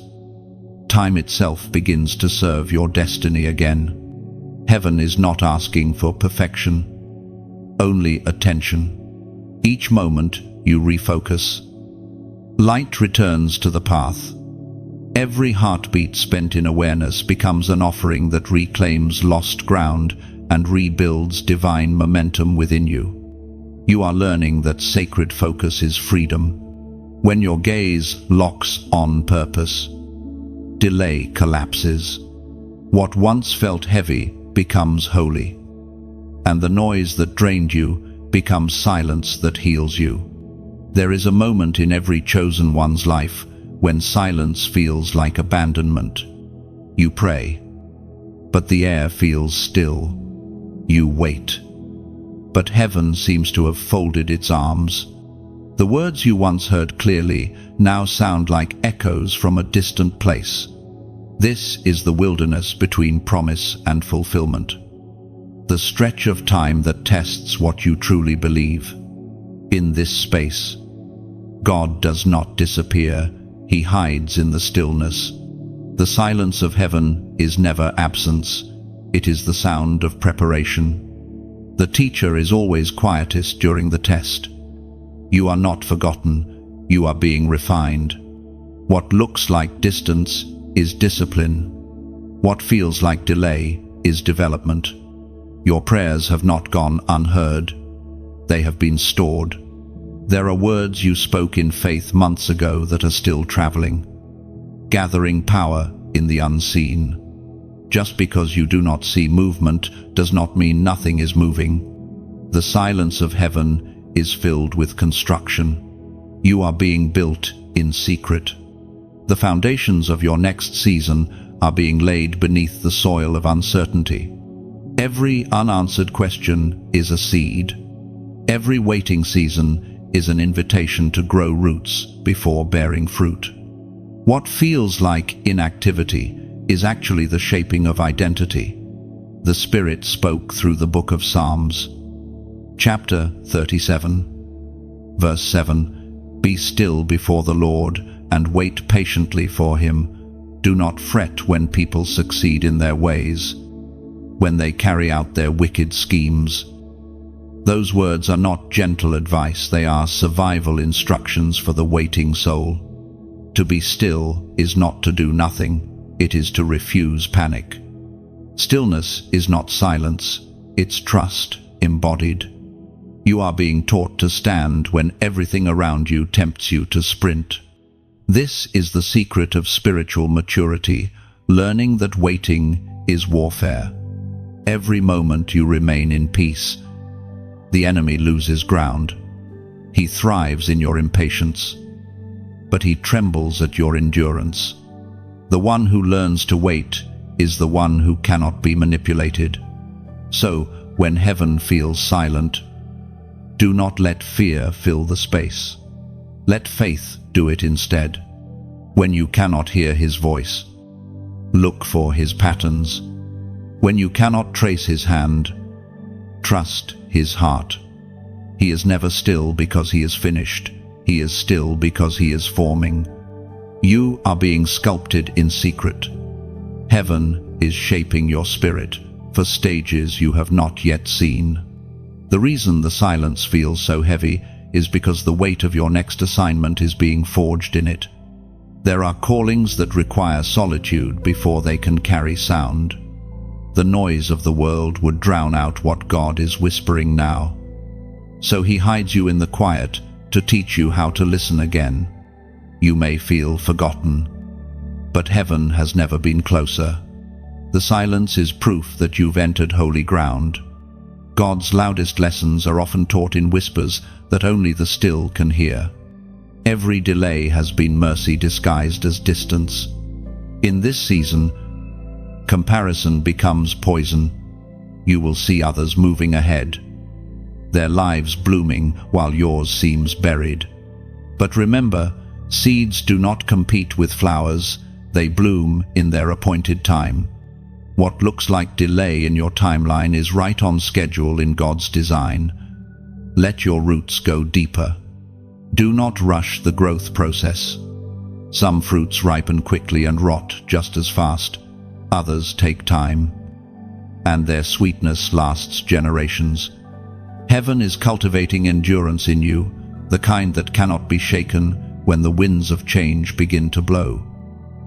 Speaker 1: time itself begins to serve your destiny again. Heaven is not asking for perfection, only attention. Each moment you refocus, light returns to the path. Every heartbeat spent in awareness becomes an offering that reclaims lost ground and rebuilds divine momentum within you. You are learning that sacred focus is freedom. When your gaze locks on purpose, delay collapses. What once felt heavy becomes holy, and the noise that drained you becomes silence that heals you. There is a moment in every chosen one's life when silence feels like abandonment. You pray, but the air feels still. You wait, but heaven seems to have folded its arms. The words you once heard clearly now sound like echoes from a distant place. This is the wilderness between promise and fulfillment, the stretch of time that tests what you truly believe. In this space, God does not disappear. He hides in the stillness. The silence of heaven is never absence. It is the sound of preparation. The teacher is always quietest during the test. You are not forgotten. You are being refined. What looks like distance is discipline. What feels like delay is development. Your prayers have not gone unheard. They have been stored. There are words you spoke in faith months ago that are still traveling, gathering power in the unseen. Just because you do not see movement does not mean nothing is moving. The silence of heaven is filled with construction. You are being built in secret. The foundations of your next season are being laid beneath the soil of uncertainty. Every unanswered question is a seed. Every waiting season is an invitation to grow roots before bearing fruit. What feels like inactivity is actually the shaping of identity. The Spirit spoke through the book of Psalms. Chapter 37, verse 7. Be still before the Lord, and wait patiently for him. Do not fret when people succeed in their ways, when they carry out their wicked schemes. Those words are not gentle advice, they are survival instructions for the waiting soul. To be still is not to do nothing, it is to refuse panic. Stillness is not silence, it's trust embodied. You are being taught to stand when everything around you tempts you to sprint. This is the secret of spiritual maturity, learning that waiting is warfare. Every moment you remain in peace, the enemy loses ground. He thrives in your impatience, but he trembles at your endurance. The one who learns to wait is the one who cannot be manipulated. So, when heaven feels silent, do not let fear fill the space. Let faith do it instead. When you cannot hear his voice, look for his patterns. When you cannot trace his hand, trust his heart. He is never still because he is finished. He is still because he is forming. You are being sculpted in secret. Heaven is shaping your spirit for stages you have not yet seen. The reason the silence feels so heavy is because the weight of your next assignment is being forged in it. There are callings that require solitude before they can carry sound. The noise of the world would drown out what God is whispering now. So he hides you in the quiet to teach you how to listen again. You may feel forgotten, but heaven has never been closer. The silence is proof that you've entered holy ground. God's loudest lessons are often taught in whispers that only the still can hear. Every delay has been mercy disguised as distance. In this season, comparison becomes poison. You will see others moving ahead, their lives blooming while yours seems buried. But remember, seeds do not compete with flowers, they bloom in their appointed time. What looks like delay in your timeline is right on schedule in God's design. Let your roots go deeper. Do not rush the growth process. Some fruits ripen quickly and rot just as fast. Others take time, and their sweetness lasts generations. Heaven is cultivating endurance in you, the kind that cannot be shaken when the winds of change begin to blow.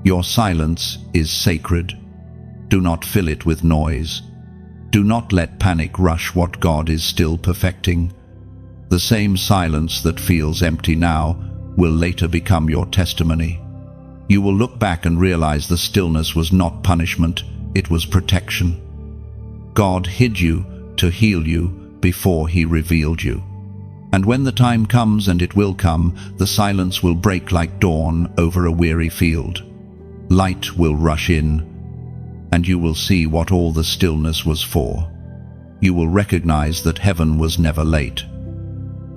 Speaker 1: Your silence is sacred. Do not fill it with noise. Do not let panic rush what God is still perfecting. The same silence that feels empty now will later become your testimony. You will look back and realize the stillness was not punishment, it was protection. God hid you to heal you before he revealed you. And when the time comes, and it will come, the silence will break like dawn over a weary field. Light will rush in, and you will see what all the stillness was for. You will recognize that heaven was never late,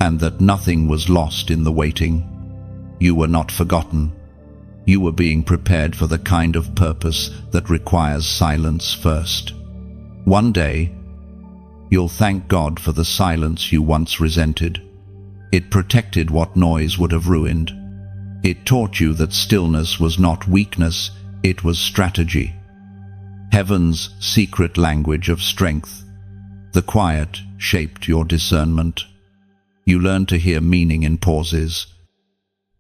Speaker 1: and that nothing was lost in the waiting. You were not forgotten. You were being prepared for the kind of purpose that requires silence first. One day, you'll thank God for the silence you once resented. It protected what noise would have ruined. It taught you that stillness was not weakness, it was strategy. Heaven's secret language of strength. The quiet shaped your discernment. You learned to hear meaning in pauses,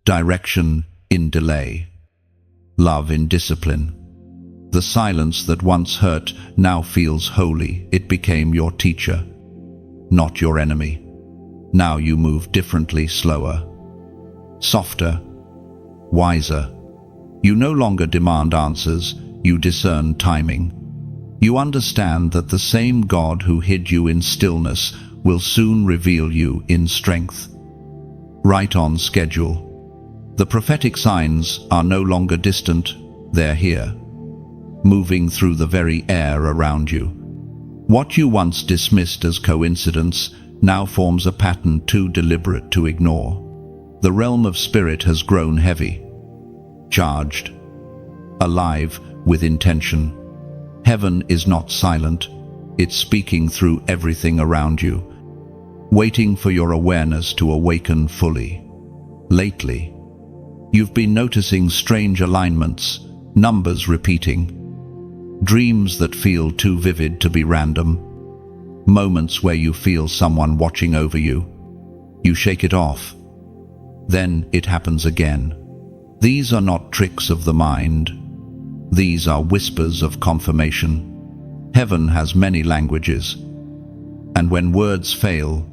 Speaker 1: direction in delay, love in discipline. The silence that once hurt now feels holy. It became your teacher, not your enemy. Now you move differently, slower, softer, wiser. You no longer demand answers, you discern timing. You understand that the same God who hid you in stillness will soon reveal you in strength. Right on schedule. The prophetic signs are no longer distant, they're here, moving through the very air around you. What you once dismissed as coincidence now forms a pattern too deliberate to ignore. The realm of spirit has grown heavy, charged, alive with intention. Heaven is not silent, It's speaking through everything around you, waiting for your awareness to awaken fully. Lately, you've been noticing strange alignments, numbers repeating, dreams that feel too vivid to be random, moments where you feel someone watching over you. You shake it off. Then it happens again. These are not tricks of the mind. These are whispers of confirmation. Heaven has many languages, and when words fail,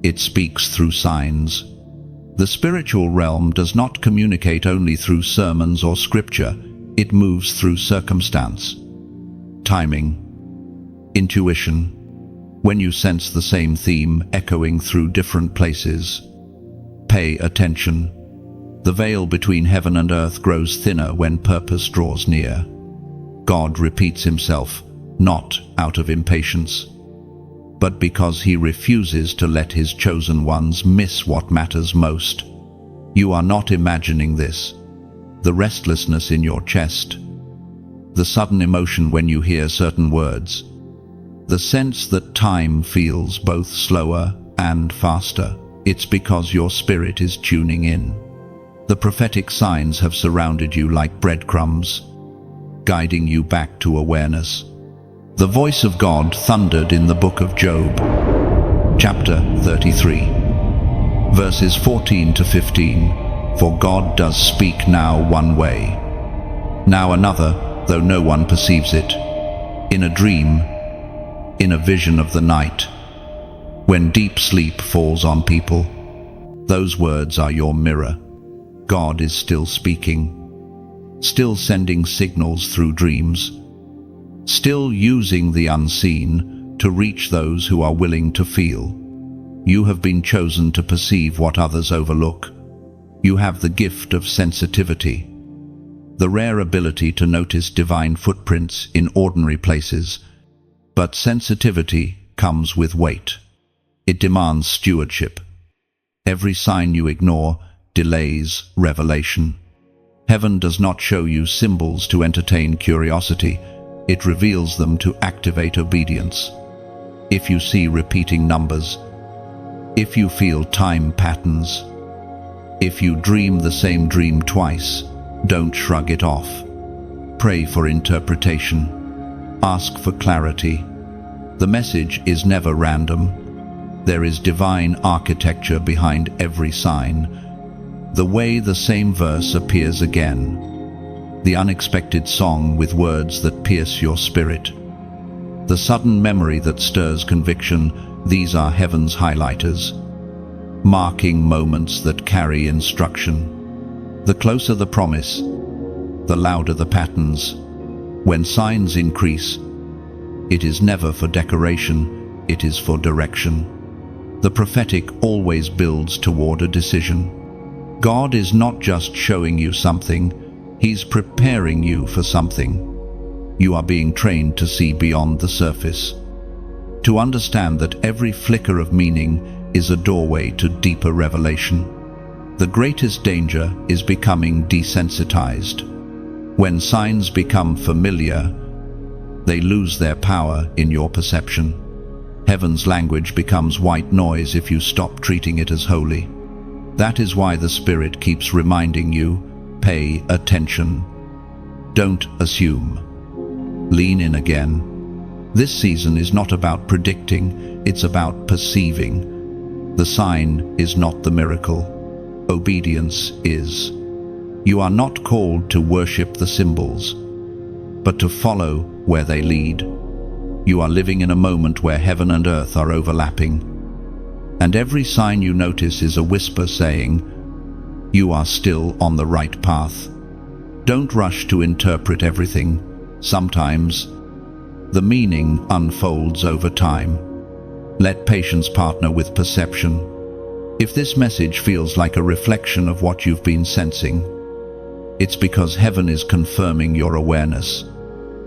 Speaker 1: it speaks through signs. The spiritual realm does not communicate only through sermons or scripture. It moves through circumstance, timing, intuition. When you sense the same theme echoing through different places, pay attention. The veil between heaven and earth grows thinner when purpose draws near. God repeats himself, not out of impatience, but because he refuses to let his chosen ones miss what matters most. You are not imagining this. The restlessness in your chest, the sudden emotion when you hear certain words, the sense that time feels both slower and faster. It's because your spirit is tuning in. The prophetic signs have surrounded you like breadcrumbs, guiding you back to awareness. The voice of God thundered in the book of Job, chapter 33, verses 14 to 15. For God does speak now one way, now another, though no one perceives it. In a dream, in a vision of the night, when deep sleep falls on people, those words are your mirror. God is still speaking, still sending signals through dreams, still using the unseen to reach those who are willing to feel. You have been chosen to perceive what others overlook. You have the gift of sensitivity, the rare ability to notice divine footprints in ordinary places. But sensitivity comes with weight. It demands stewardship. Every sign you ignore delays revelation. Heaven does not show you symbols to entertain curiosity. It reveals them to activate obedience. If you see repeating numbers, if you feel time patterns, if you dream the same dream twice, don't shrug it off. Pray for interpretation. Ask for clarity. The message is never random. There is divine architecture behind every sign. The way the same verse appears again. The unexpected song with words that pierce your spirit. The sudden memory that stirs conviction. These are heaven's highlighters, marking moments that carry instruction. The closer the promise, the louder the patterns. When signs increase, it is never for decoration, it is for direction. The prophetic always builds toward a decision. God is not just showing you something, he's preparing you for something. You are being trained to see beyond the surface, to understand that every flicker of meaning is a doorway to deeper revelation. The greatest danger is becoming desensitized. When signs become familiar, they lose their power in your perception. Heaven's language becomes white noise if you stop treating it as holy. That is why the Spirit keeps reminding you, pay attention. Don't assume. Lean in again. This season is not about predicting, it's about perceiving. The sign is not the miracle. Obedience is. You are not called to worship the symbols, but to follow where they lead. You are living in a moment where heaven and earth are overlapping, and every sign you notice is a whisper saying, you are still on the right path. Don't rush to interpret everything. Sometimes, the meaning unfolds over time. Let patience partner with perception. If this message feels like a reflection of what you've been sensing, it's because heaven is confirming your awareness.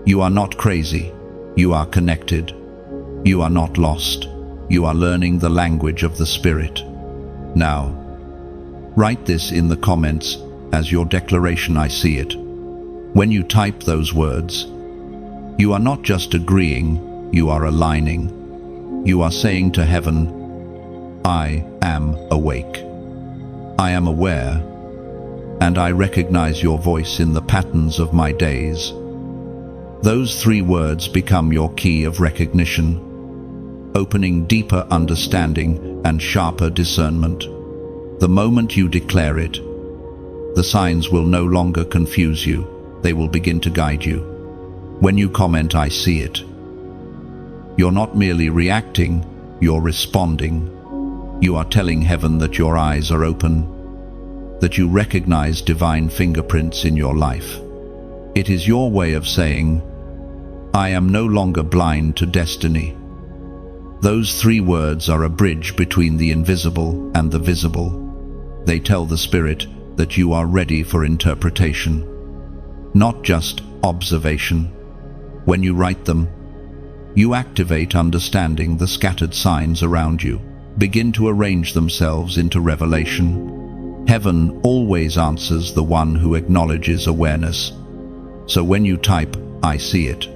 Speaker 1: You are not crazy. You are connected. You are not lost. You are learning the language of the Spirit. Now, write this in the comments as your declaration. I see it. When you type those words, you are not just agreeing, you are aligning. You are saying to heaven, I am awake. I am aware, and I recognize your voice in the patterns of my days. Those 3 words become your key of recognition, opening deeper understanding and sharper discernment. The moment you declare it, the signs will no longer confuse you, they will begin to guide you. When you comment, I see it, you're not merely reacting, you're responding. You are telling heaven that your eyes are open, that you recognize divine fingerprints in your life. It is your way of saying, I am no longer blind to destiny. Those 3 words are a bridge between the invisible and the visible. They tell the Spirit that you are ready for interpretation, not just observation. When you write them, you activate understanding. The scattered signs around you begin to arrange themselves into revelation. Heaven always answers the one who acknowledges awareness. So when you type, I see it,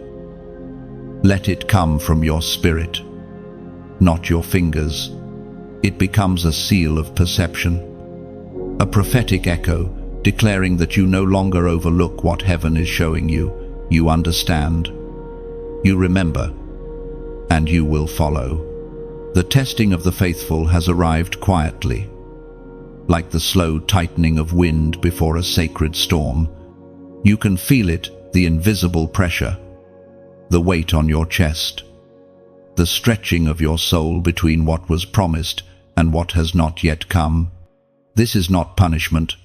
Speaker 1: let it come from your spirit, not your fingers. It becomes a seal of perception, a prophetic echo, declaring that you no longer overlook what heaven is showing you. You understand, you remember, and you will follow. The testing of the faithful has arrived quietly, like the slow tightening of wind before a sacred storm. You can feel it, the invisible pressure, the weight on your chest, the stretching of your soul between what was promised and what has not yet come. This is not punishment.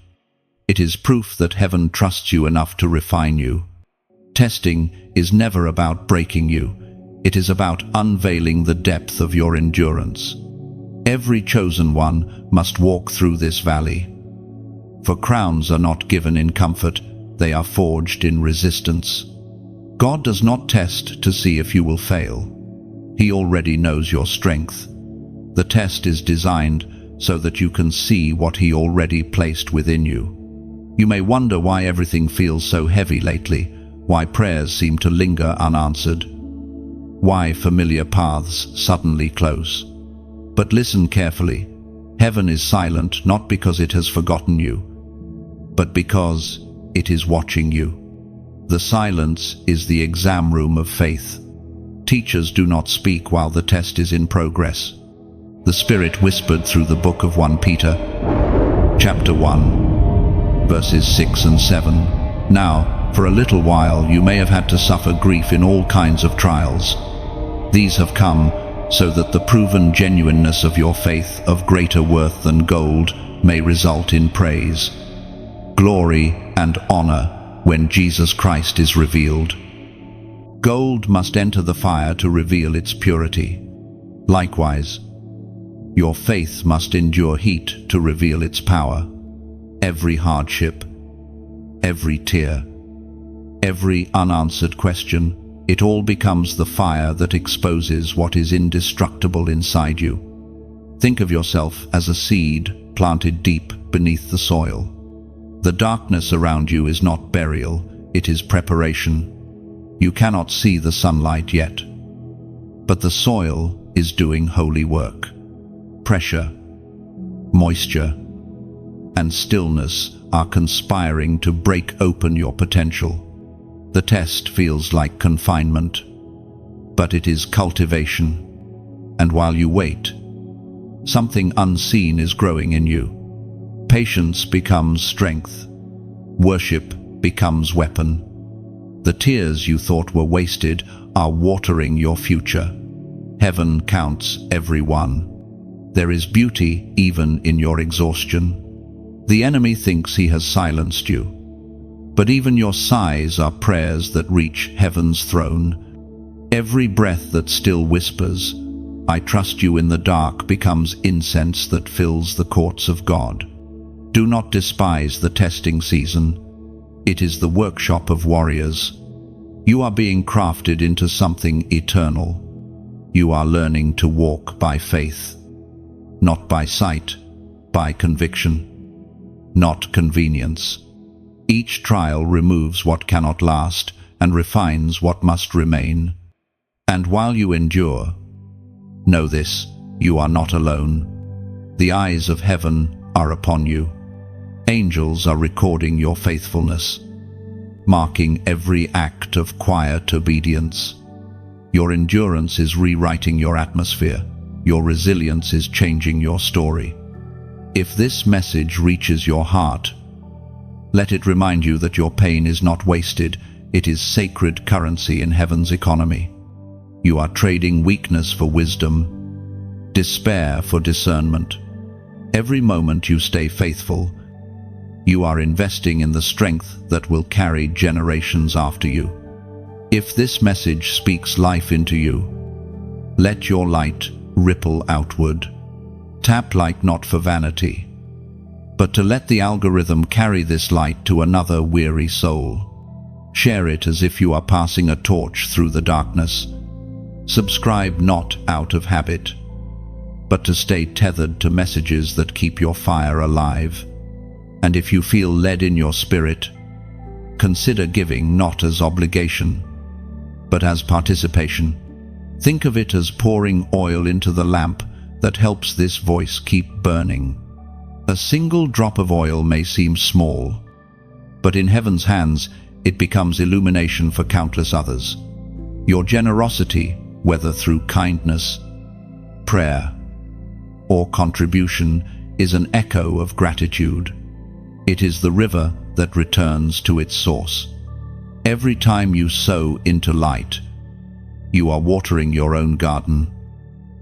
Speaker 1: It is proof that heaven trusts you enough to refine you. Testing is never about breaking you. It is about unveiling the depth of your endurance. Every chosen one must walk through this valley. For crowns are not given in comfort, they are forged in resistance. God does not test to see if you will fail. He already knows your strength. The test is designed so that you can see what He already placed within you. You may wonder why everything feels so heavy lately, why prayers seem to linger unanswered, why familiar paths suddenly close. But listen carefully. Heaven is silent not because it has forgotten you, but because it is watching you. The silence is the exam room of faith. Teachers do not speak while the test is in progress. The Spirit whispered through the book of 1 Peter, chapter 1, verses 6 and 7. Now, for a little while you may have had to suffer grief in all kinds of trials. These have come so that the proven genuineness of your faith, of greater worth than gold, may result in praise, glory, and honor when Jesus Christ is revealed. Gold must enter the fire to reveal its purity. Likewise, your faith must endure heat to reveal its power. Every hardship, every tear, every unanswered question, it all becomes the fire that exposes what is indestructible inside you. Think of yourself as a seed planted deep beneath the soil. The darkness around you is not burial, it is preparation. You cannot see the sunlight yet, but the soil is doing holy work. Pressure, moisture, and stillness are conspiring to break open your potential. The test feels like confinement, but it is cultivation. And while you wait, something unseen is growing in you. Patience becomes strength. Worship becomes weapon. The tears you thought were wasted are watering your future. Heaven counts every one. There is beauty even in your exhaustion. The enemy thinks he has silenced you, but even your sighs are prayers that reach heaven's throne. Every breath that still whispers, I trust you in the dark, becomes incense that fills the courts of God. Do not despise the testing season. It is the workshop of warriors. You are being crafted into something eternal. You are learning to walk by faith, not by sight, by conviction, not convenience. Each trial removes what cannot last and refines what must remain. And while you endure, know this, you are not alone. The eyes of heaven are upon you. Angels are recording your faithfulness, marking every act of quiet obedience. Your endurance is rewriting your atmosphere. Your resilience is changing your story. If this message reaches your heart, let it remind you that your pain is not wasted. It is sacred currency in heaven's economy. You are trading weakness for wisdom, despair for discernment. Every moment you stay faithful, you are investing in the strength that will carry generations after you. If this message speaks life into you, let your light ripple outward. Tap like not for vanity, but to let the algorithm carry this light to another weary soul. Share it as if you are passing a torch through the darkness. Subscribe not out of habit, but to stay tethered to messages that keep your fire alive. And if you feel led in your spirit, consider giving not as obligation, but as participation. Think of it as pouring oil into the lamp that helps this voice keep burning. A single drop of oil may seem small, but in heaven's hands it becomes illumination for countless others. Your generosity, whether through kindness, prayer, or contribution, is an echo of gratitude. It is the river that returns to its source. Every time you sow into light, you are watering your own garden.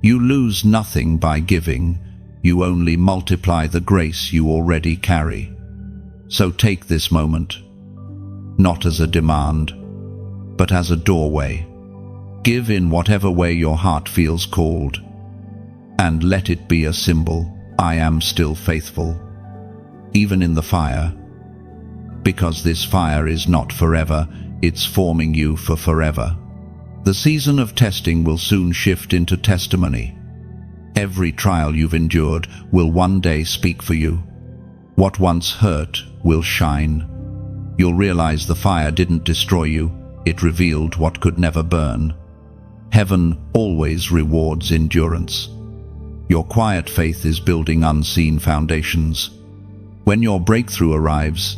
Speaker 1: You lose nothing by giving, you only multiply the grace you already carry. So take this moment, not as a demand, but as a doorway. Give in whatever way your heart feels called, and let it be a symbol, I am still faithful, even in the fire, because this fire is not forever, it's forming you for forever. The season of testing will soon shift into testimony. Every trial you've endured will one day speak for you. What once hurt will shine. You'll realize the fire didn't destroy you, it revealed what could never burn. Heaven always rewards endurance. Your quiet faith is building unseen foundations. When your breakthrough arrives,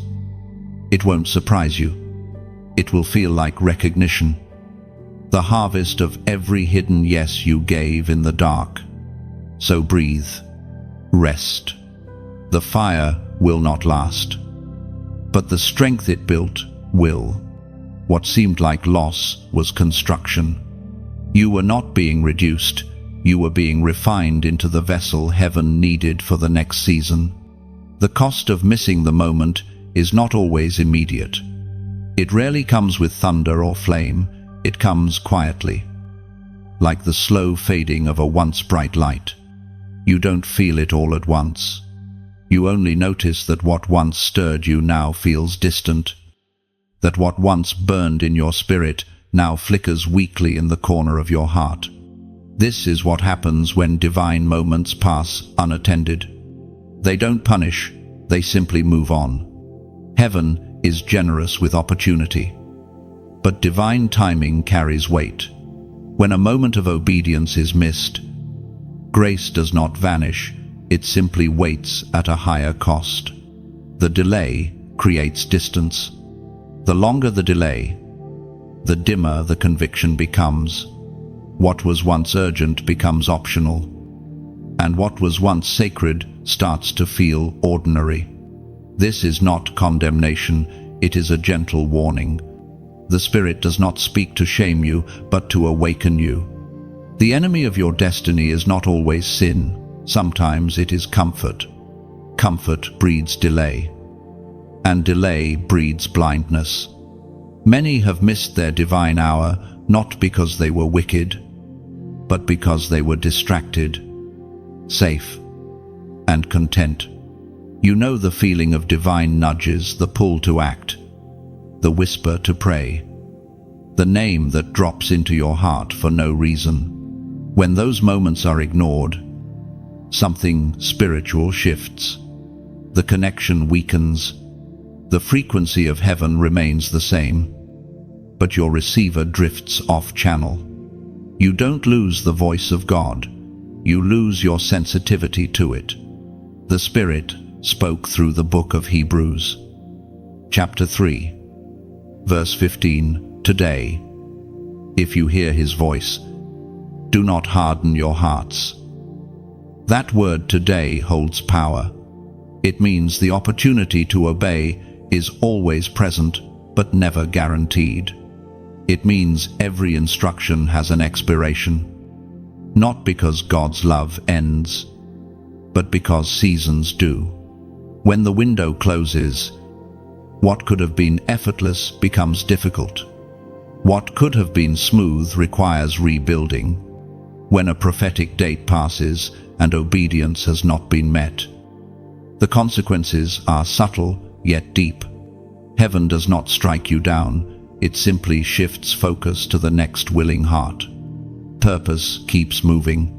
Speaker 1: it won't surprise you. It will feel like recognition. The harvest of every hidden yes you gave in the dark. So breathe, rest. The fire will not last, but the strength it built will. What seemed like loss was construction. You were not being reduced, you were being refined into the vessel heaven needed for the next season. The cost of missing the moment is not always immediate. It rarely comes with thunder or flame, it comes quietly, like the slow fading of a once bright light. You don't feel it all at once. You only notice that what once stirred you now feels distant, that what once burned in your spirit now flickers weakly in the corner of your heart. This is what happens when divine moments pass unattended. They don't punish, they simply move on. Heaven is generous with opportunity, but divine timing carries weight. When a moment of obedience is missed, grace does not vanish, it simply waits at a higher cost. The delay creates distance. The longer the delay, the dimmer the conviction becomes. What was once urgent becomes optional, and what was once sacred starts to feel ordinary. This is not condemnation, it is a gentle warning. The Spirit does not speak to shame you, but to awaken you. The enemy of your destiny is not always sin. Sometimes it is comfort. Comfort breeds delay, and delay breeds blindness. Many have missed their divine hour, not because they were wicked, but because they were distracted, safe, and content. You know the feeling of divine nudges, the pull to act, the whisper to pray, the name that drops into your heart for no reason. When those moments are ignored, something spiritual shifts. The connection weakens. The frequency of heaven remains the same, but your receiver drifts off channel. You don't lose the voice of God. You lose your sensitivity to it. The Spirit spoke through the book of Hebrews. Chapter 3, verse 15. Today, if you hear his voice, do not harden your hearts. That word today holds power. It means the opportunity to obey is always present, but never guaranteed. It means every instruction has an expiration, not because God's love ends, but because seasons do. When the window closes, what could have been effortless becomes difficult. What could have been smooth requires rebuilding. When a prophetic date passes and obedience has not been met, the consequences are subtle yet deep. Heaven does not strike you down, it simply shifts focus to the next willing heart. Purpose keeps moving.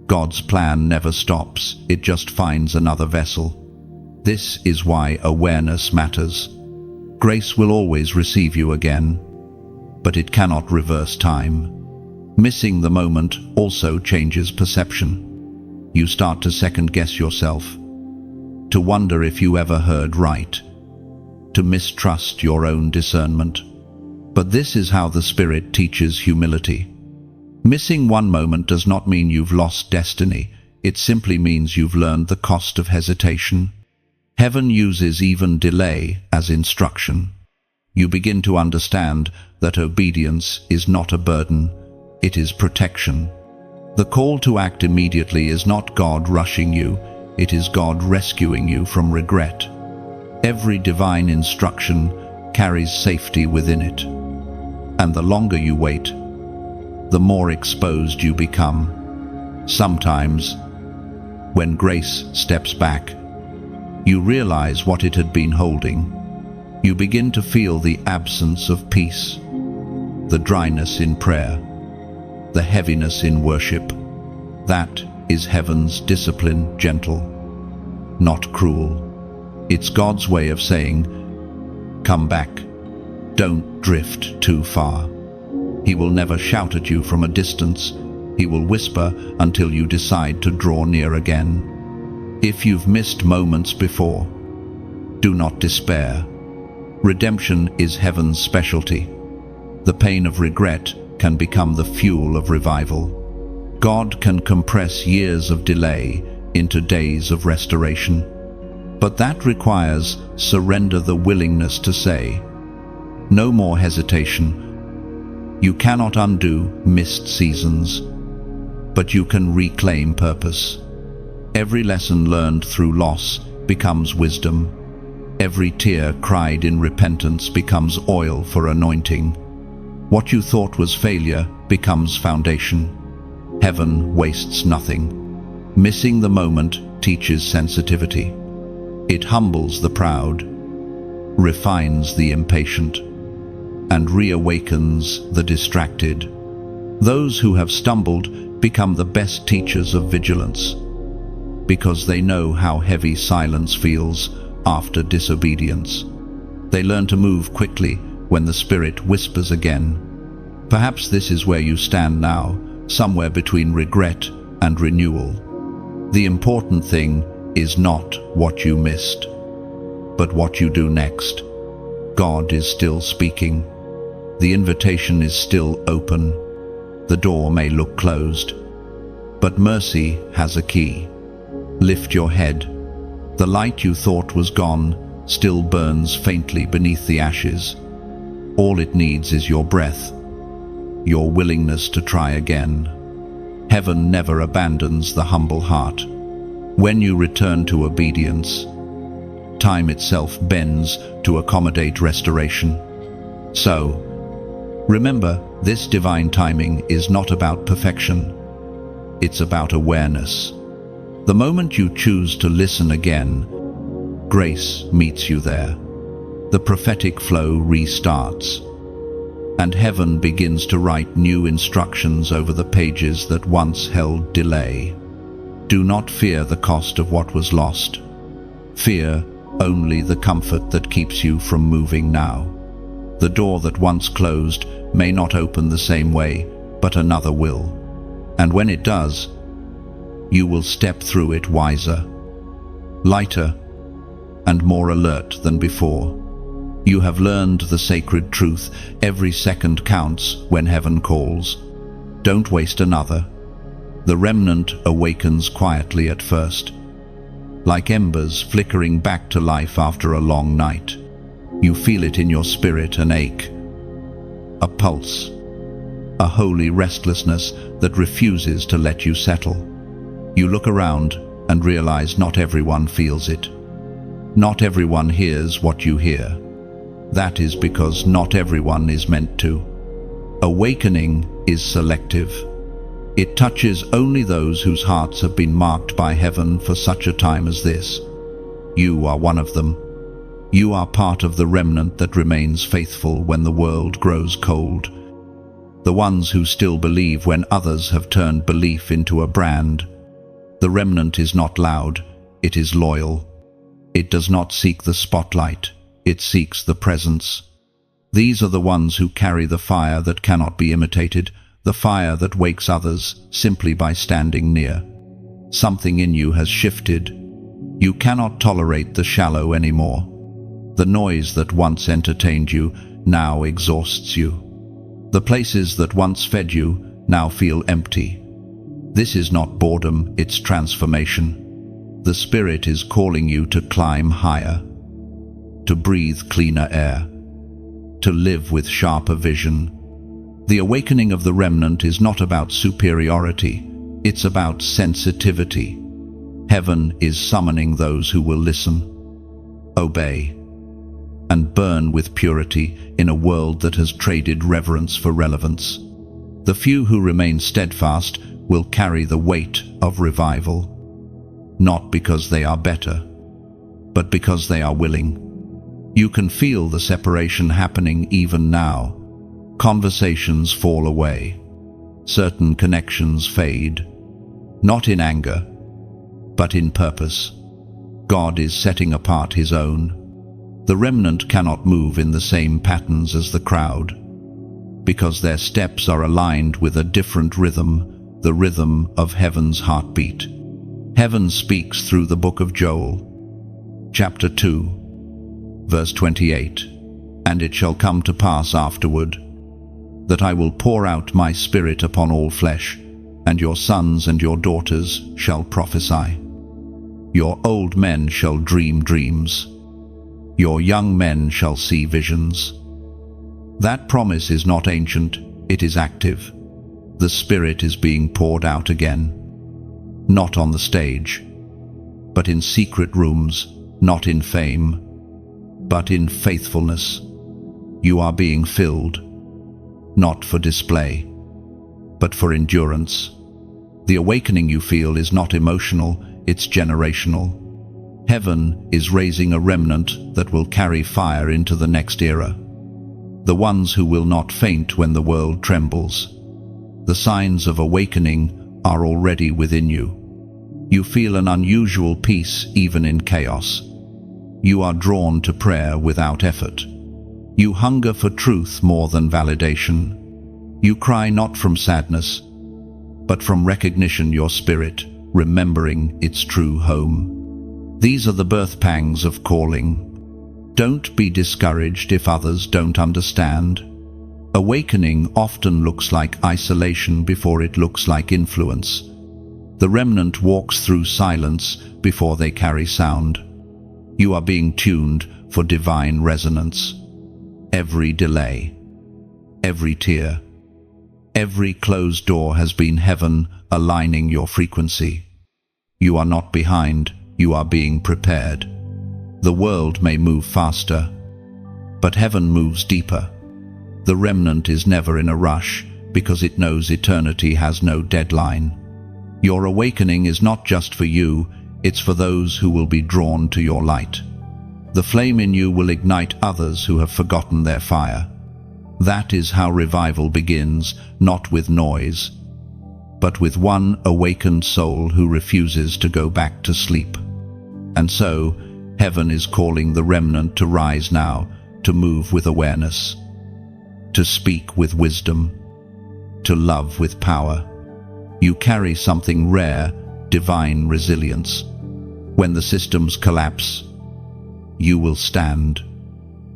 Speaker 1: God's plan never stops, it just finds another vessel. This is why awareness matters. Grace will always receive you again, but it cannot reverse time. Missing the moment also changes perception. You start to second-guess yourself, to wonder if you ever heard right, to mistrust your own discernment. But this is how the Spirit teaches humility. Missing one moment does not mean you've lost destiny. It simply means you've learned the cost of hesitation. Heaven uses even delay as instruction. You begin to understand that obedience is not a burden, it is protection. The call to act immediately is not God rushing you, it is God rescuing you from regret. Every divine instruction carries safety within it. And the longer you wait, the more exposed you become. Sometimes, when grace steps back, you realize what it had been holding. You begin to feel the absence of peace, the dryness in prayer, the heaviness in worship. That is heaven's discipline, gentle, not cruel. It's God's way of saying, come back, don't drift too far. He will never shout at you from a distance. He will whisper until you decide to draw near again. If you've missed moments before, do not despair. Redemption is heaven's specialty. The pain of regret can become the fuel of revival. God can compress years of delay into days of restoration. But that requires surrender, the willingness to say, no more hesitation. You cannot undo missed seasons, but you can reclaim purpose. Every lesson learned through loss becomes wisdom. Every tear cried in repentance becomes oil for anointing. What you thought was failure becomes foundation. Heaven wastes nothing. Missing the moment teaches sensitivity. It humbles the proud, refines the impatient, and reawakens the distracted. Those who have stumbled become the best teachers of vigilance, because they know how heavy silence feels after disobedience. They learn to move quickly when the Spirit whispers again. Perhaps this is where you stand now, somewhere between regret and renewal. The important thing is not what you missed, but what you do next. God is still speaking. The invitation is still open. The door may look closed, but mercy has a key. Lift your head. The light you thought was gone still burns faintly beneath the ashes. All it needs is your breath, your willingness to try again. Heaven never abandons the humble heart. When you return to obedience, time itself bends to accommodate restoration. So, remember, this divine timing is not about perfection. It's about awareness. The moment you choose to listen again, grace meets you there. The prophetic flow restarts, and heaven begins to write new instructions over the pages that once held delay. Do not fear the cost of what was lost. Fear only the comfort that keeps you from moving now. The door that once closed may not open the same way, but another will. And when it does, you will step through it wiser, lighter, and more alert than before. You have learned the sacred truth: every second counts when heaven calls. Don't waste another. The remnant awakens quietly at first, like embers flickering back to life after a long night. You feel it in your spirit, an ache, a pulse, a holy restlessness that refuses to let you settle. You look around and realize not everyone feels it. Not everyone hears what you hear. That is because not everyone is meant to. Awakening is selective. It touches only those whose hearts have been marked by heaven for such a time as this. You are one of them. You are part of the remnant that remains faithful when the world grows cold. The ones who still believe when others have turned belief into a brand. The remnant is not loud, it is loyal. It does not seek the spotlight, it seeks the presence. These are the ones who carry the fire that cannot be imitated, the fire that wakes others simply by standing near. Something in you has shifted. You cannot tolerate the shallow anymore. The noise that once entertained you now exhausts you. The places that once fed you now feel empty. This is not boredom, it's transformation. The Spirit is calling you to climb higher, to breathe cleaner air, to live with sharper vision. The awakening of the remnant is not about superiority, it's about sensitivity. Heaven is summoning those who will listen, obey, and burn with purity in a world that has traded reverence for relevance. The few who remain steadfast will carry the weight of revival, not because they are better, but because they are willing. You can feel the separation happening even now. Conversations fall away. Certain connections fade, not in anger, but in purpose. God is setting apart His own. The remnant cannot move in the same patterns as the crowd, because their steps are aligned with a different rhythm, the rhythm of heaven's heartbeat. Heaven speaks through the book of Joel, chapter 2, verse 28. And it shall come to pass afterward, that I will pour out my Spirit upon all flesh, and your sons and your daughters shall prophesy. Your old men shall dream dreams. Your young men shall see visions. That promise is not ancient, it is active. The Spirit is being poured out again. Not on the stage, but in secret rooms, not in fame, but in faithfulness. You are being filled, not for display, but for endurance. The awakening you feel is not emotional, it's generational. Heaven is raising a remnant that will carry fire into the next era. The ones who will not faint when the world trembles. The signs of awakening are already within you. You feel an unusual peace even in chaos. You are drawn to prayer without effort. You hunger for truth more than validation. You cry not from sadness, but from recognition, your spirit, remembering its true home. These are the birth pangs of calling. Don't be discouraged if others don't understand. Awakening often looks like isolation before it looks like influence. The remnant walks through silence before they carry sound. You are being tuned for divine resonance. Every delay, every tear, every closed door has been heaven aligning your frequency. You are not behind, you are being prepared. The world may move faster, but heaven moves deeper. The remnant is never in a rush because it knows eternity has no deadline. Your awakening is not just for you, it's for those who will be drawn to your light. The flame in you will ignite others who have forgotten their fire. That is how revival begins, not with noise, but with one awakened soul who refuses to go back to sleep. And so, heaven is calling the remnant to rise now, to move with awareness, to speak with wisdom, to love with power. You carry something rare, divine resilience. When the systems collapse, you will stand.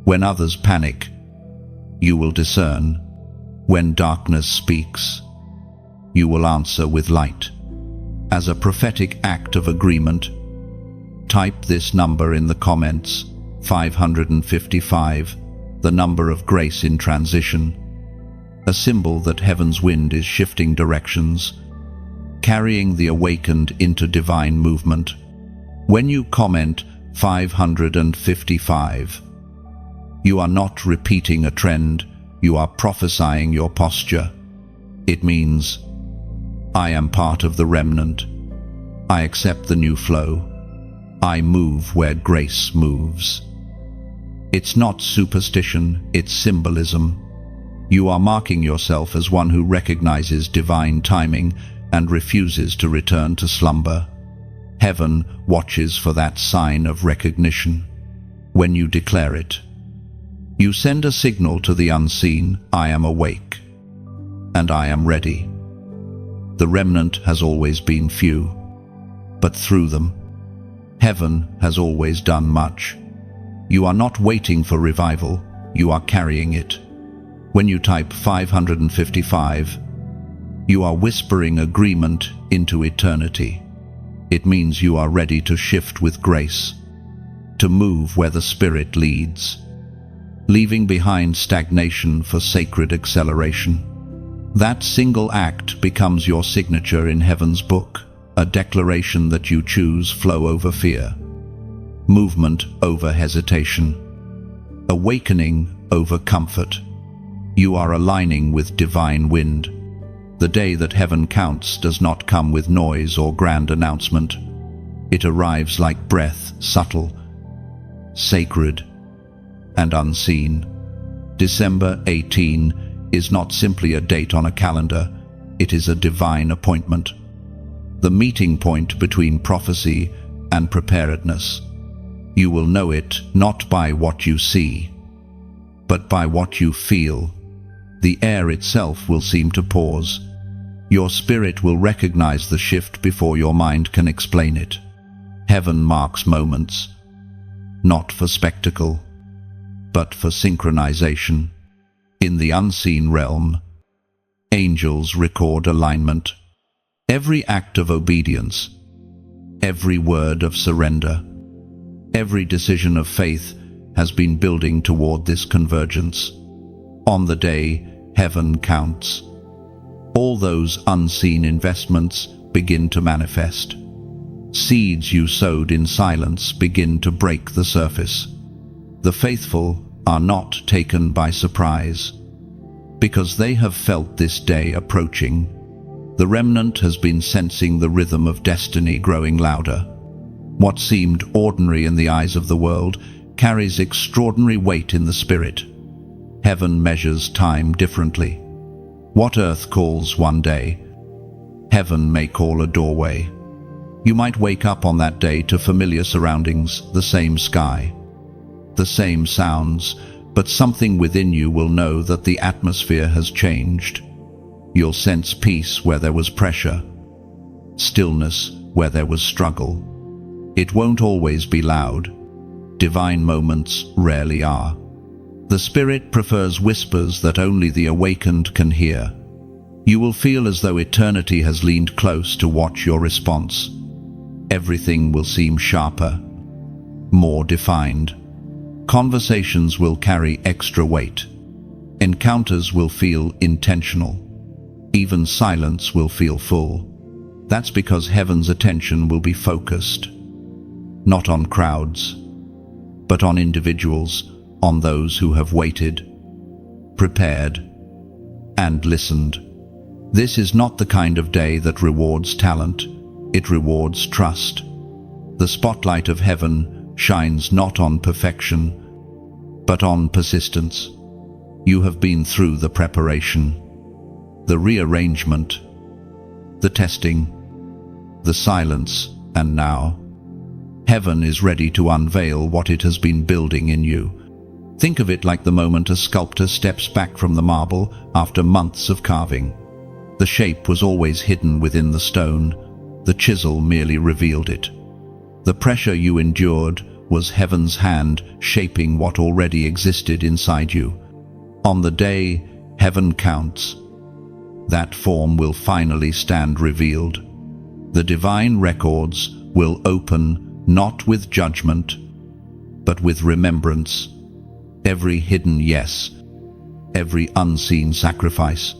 Speaker 1: When others panic, you will discern. When darkness speaks, you will answer with light. As a prophetic act of agreement, type this number in the comments: 555, the number of grace in transition, a symbol that heaven's wind is shifting directions, carrying the awakened into divine movement. When you comment 555, you are not repeating a trend, you are prophesying your posture. It means, I am part of the remnant. I accept the new flow. I move where grace moves. It's not superstition, it's symbolism. You are marking yourself as one who recognizes divine timing and refuses to return to slumber. Heaven watches for that sign of recognition. When you declare it, you send a signal to the unseen: I am awake, and I am ready. The remnant has always been few, but through them, heaven has always done much. You are not waiting for revival, you are carrying it. When you type 555, you are whispering agreement into eternity. It means you are ready to shift with grace, to move where the Spirit leads, leaving behind stagnation for sacred acceleration. That single act becomes your signature in heaven's book, a declaration that you choose flow over fear, movement over hesitation, awakening over comfort. You are aligning with divine wind. The day that heaven counts does not come with noise or grand announcement. It arrives like breath, subtle, sacred, and unseen. December 18 is not simply a date on a calendar, it is a divine appointment. The meeting point between prophecy and preparedness. You will know it not by what you see, but by what you feel. The air itself will seem to pause. Your spirit will recognize the shift before your mind can explain it. Heaven marks moments, not for spectacle, but for synchronization. In the unseen realm, angels record alignment. Every act of obedience, every word of surrender, every decision of faith has been building toward this convergence. On the day heaven counts, all those unseen investments begin to manifest. Seeds you sowed in silence begin to break the surface. The faithful are not taken by surprise, because they have felt this day approaching. The remnant has been sensing the rhythm of destiny growing louder. What seemed ordinary in the eyes of the world carries extraordinary weight in the spirit. Heaven measures time differently. What earth calls one day, heaven may call a doorway. You might wake up on that day to familiar surroundings, the same sky, the same sounds, but something within you will know that the atmosphere has changed. You'll sense peace where there was pressure, stillness where there was struggle. It won't always be loud. Divine moments rarely are. The Spirit prefers whispers that only the awakened can hear. You will feel as though eternity has leaned close to watch your response. Everything will seem sharper, more defined. Conversations will carry extra weight. Encounters will feel intentional. Even silence will feel full. That's because heaven's attention will be focused, not on crowds, but on individuals, on those who have waited, prepared, and listened. This is not the kind of day that rewards talent, it rewards trust. The spotlight of heaven shines not on perfection, but on persistence. You have been through the preparation, the rearrangement, the testing, the silence, and now, heaven is ready to unveil what it has been building in you. Think of it like the moment a sculptor steps back from the marble after months of carving. The shape was always hidden within the stone. The chisel merely revealed it. The pressure you endured was heaven's hand shaping what already existed inside you. On the day heaven counts, that form will finally stand revealed. The divine records will open not with judgment, but with remembrance. Every hidden yes, every unseen sacrifice,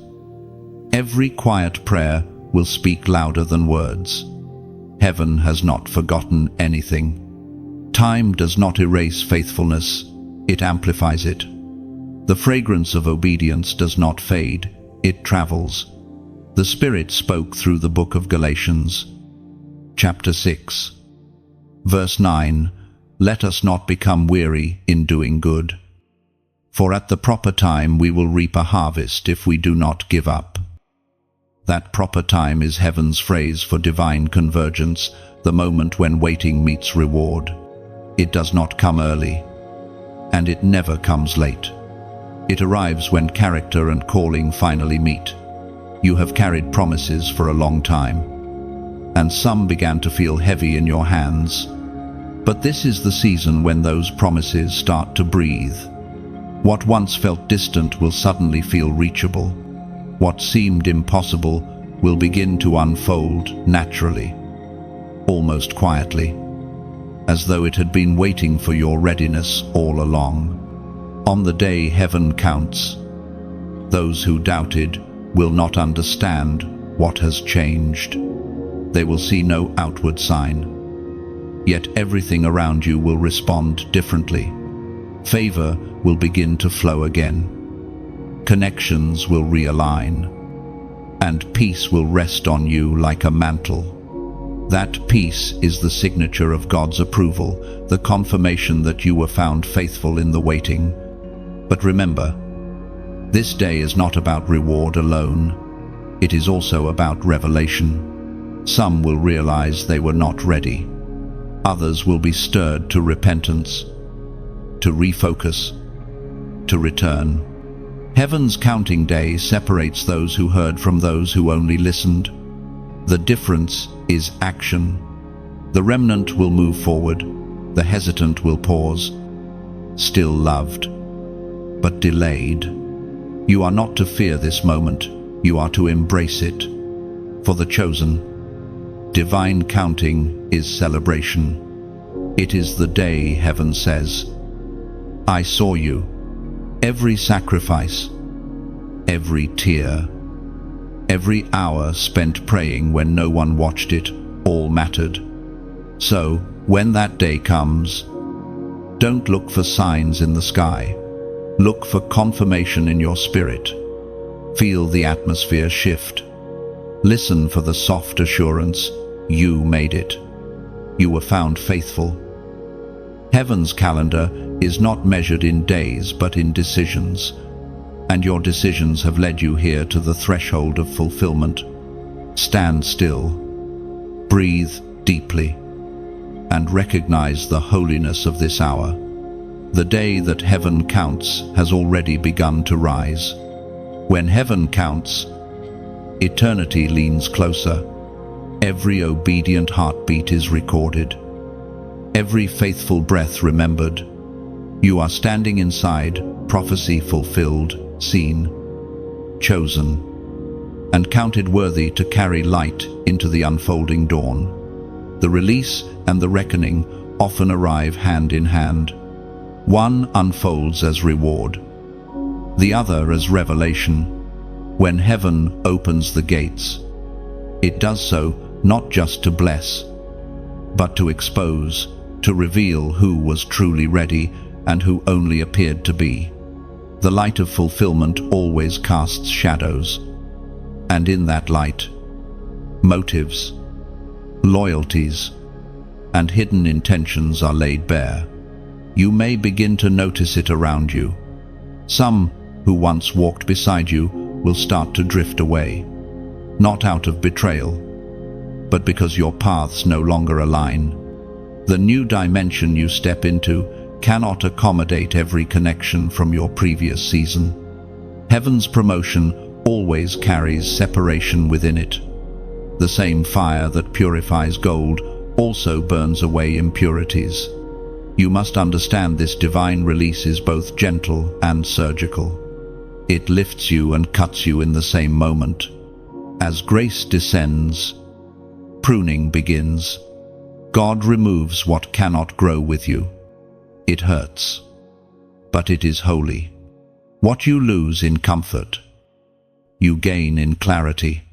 Speaker 1: every quiet prayer will speak louder than words. Heaven has not forgotten anything. Time does not erase faithfulness, it amplifies it. The fragrance of obedience does not fade, it travels. The Spirit spoke through the book of Galatians, chapter 6, verse 9, "Let us not become weary in doing good, for at the proper time we will reap a harvest if we do not give up." That proper time is heaven's phrase for divine convergence, the moment when waiting meets reward. It does not come early, and it never comes late. It arrives when character and calling finally meet. You have carried promises for a long time, and some began to feel heavy in your hands. But this is the season when those promises start to breathe. What once felt distant will suddenly feel reachable. What seemed impossible will begin to unfold naturally, almost quietly, as though it had been waiting for your readiness all along. On the day heaven counts, those who doubted will not understand what has changed. They will see no outward sign, yet everything around you will respond differently. Favor will begin to flow again. Connections will realign, and peace will rest on you like a mantle. That peace is the signature of God's approval, the confirmation that you were found faithful in the waiting. But remember, this day is not about reward alone. It is also about revelation. Some will realize they were not ready. Others will be stirred to repentance, to refocus, to return. Heaven's counting day separates those who heard from those who only listened. The difference is action. The remnant will move forward, the hesitant will pause, still loved, but delayed. You are not to fear this moment, you are to embrace it. For the chosen, divine counting is celebration. It is the day heaven says, "I saw you." Every sacrifice, every tear, every hour spent praying when no one watched it, all mattered. So, when that day comes, don't look for signs in the sky. Look for confirmation in your spirit. Feel the atmosphere shift. Listen for the soft assurance, you made it. You were found faithful. Heaven's calendar is not measured in days but in decisions, and your decisions have led you here to the threshold of fulfillment. Stand still, breathe deeply, and recognize the holiness of this hour. The day that heaven counts has already begun to rise. When heaven counts, eternity leans closer. Every obedient heartbeat is recorded. Every faithful breath remembered. You are standing inside prophecy fulfilled, seen, chosen, and counted worthy to carry light into the unfolding dawn. The release and the reckoning often arrive hand in hand. One unfolds as reward, the other as revelation. When heaven opens the gates, it does so not just to bless, but to expose, to reveal who was truly ready and who only appeared to be. The light of fulfillment always casts shadows, and in that light, motives, loyalties, and hidden intentions are laid bare. You may begin to notice it around you. Some who once walked beside you will start to drift away, not out of betrayal, but because your paths no longer align. The new dimension you step into cannot accommodate every connection from your previous season. Heaven's promotion always carries separation within it. The same fire that purifies gold also burns away impurities. You must understand this divine release is both gentle and surgical. It lifts you and cuts you in the same moment. As grace descends, pruning begins. God removes what cannot grow with you. It hurts, but it is holy. What you lose in comfort, you gain in clarity.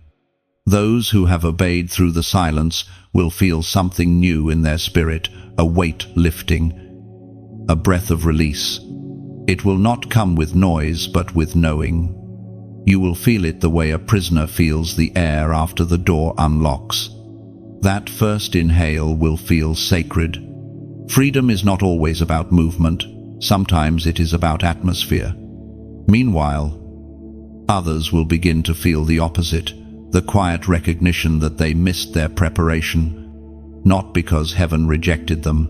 Speaker 1: Those who have obeyed through the silence will feel something new in their spirit, a weight lifting, a breath of release. It will not come with noise, but with knowing. You will feel it the way a prisoner feels the air after the door unlocks. That first inhale will feel sacred. Freedom is not always about movement. Sometimes it is about atmosphere. Meanwhile, others will begin to feel the opposite, the quiet recognition that they missed their preparation, not because heaven rejected them,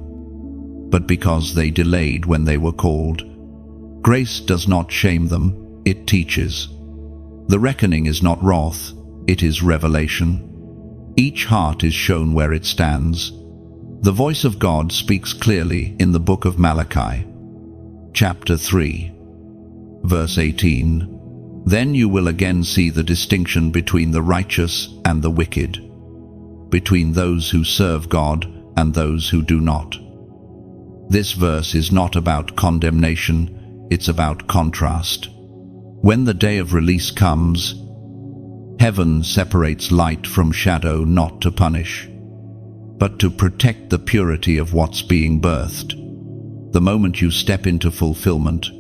Speaker 1: but because they delayed when they were called. Grace does not shame them, it teaches. The reckoning is not wrath, it is revelation. Each heart is shown where it stands. The voice of God speaks clearly in the book of Malachi, chapter 3, verse 18. Then you will again see the distinction between the righteous and the wicked, between those who serve God and those who do not. This verse is not about condemnation, it's about contrast. When the day of release comes, heaven separates light from shadow not to punish, but to protect the purity of what's being birthed. The moment you step into fulfillment,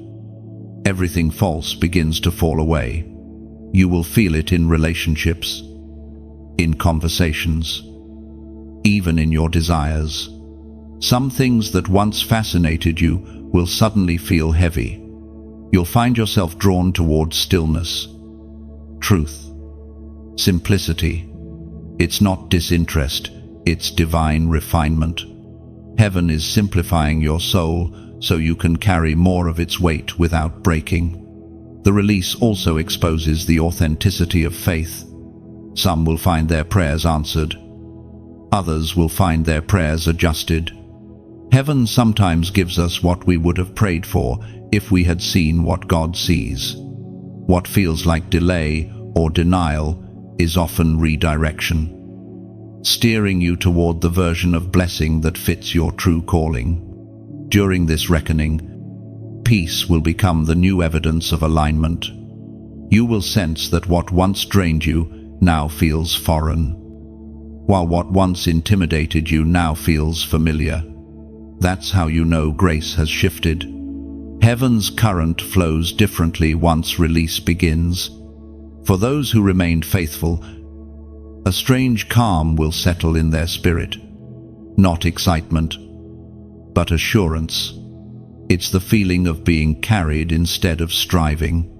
Speaker 1: everything false begins to fall away. You will feel it in relationships, in conversations, even in your desires. Some things that once fascinated you will suddenly feel heavy. You'll find yourself drawn towards stillness, truth, simplicity. It's not disinterest, it's divine refinement. Heaven is simplifying your soul so you can carry more of its weight without breaking. The release also exposes the authenticity of faith. Some will find their prayers answered. Others will find their prayers adjusted. Heaven sometimes gives us what we would have prayed for if we had seen what God sees. What feels like delay or denial is often redirection, steering you toward the version of blessing that fits your true calling. During this reckoning, peace will become the new evidence of alignment. You will sense that what once drained you now feels foreign, while what once intimidated you now feels familiar. That's how you know grace has shifted. Heaven's current flows differently once release begins. For those who remained faithful, a strange calm will settle in their spirit. Not excitement, but assurance. It's the feeling of being carried instead of striving.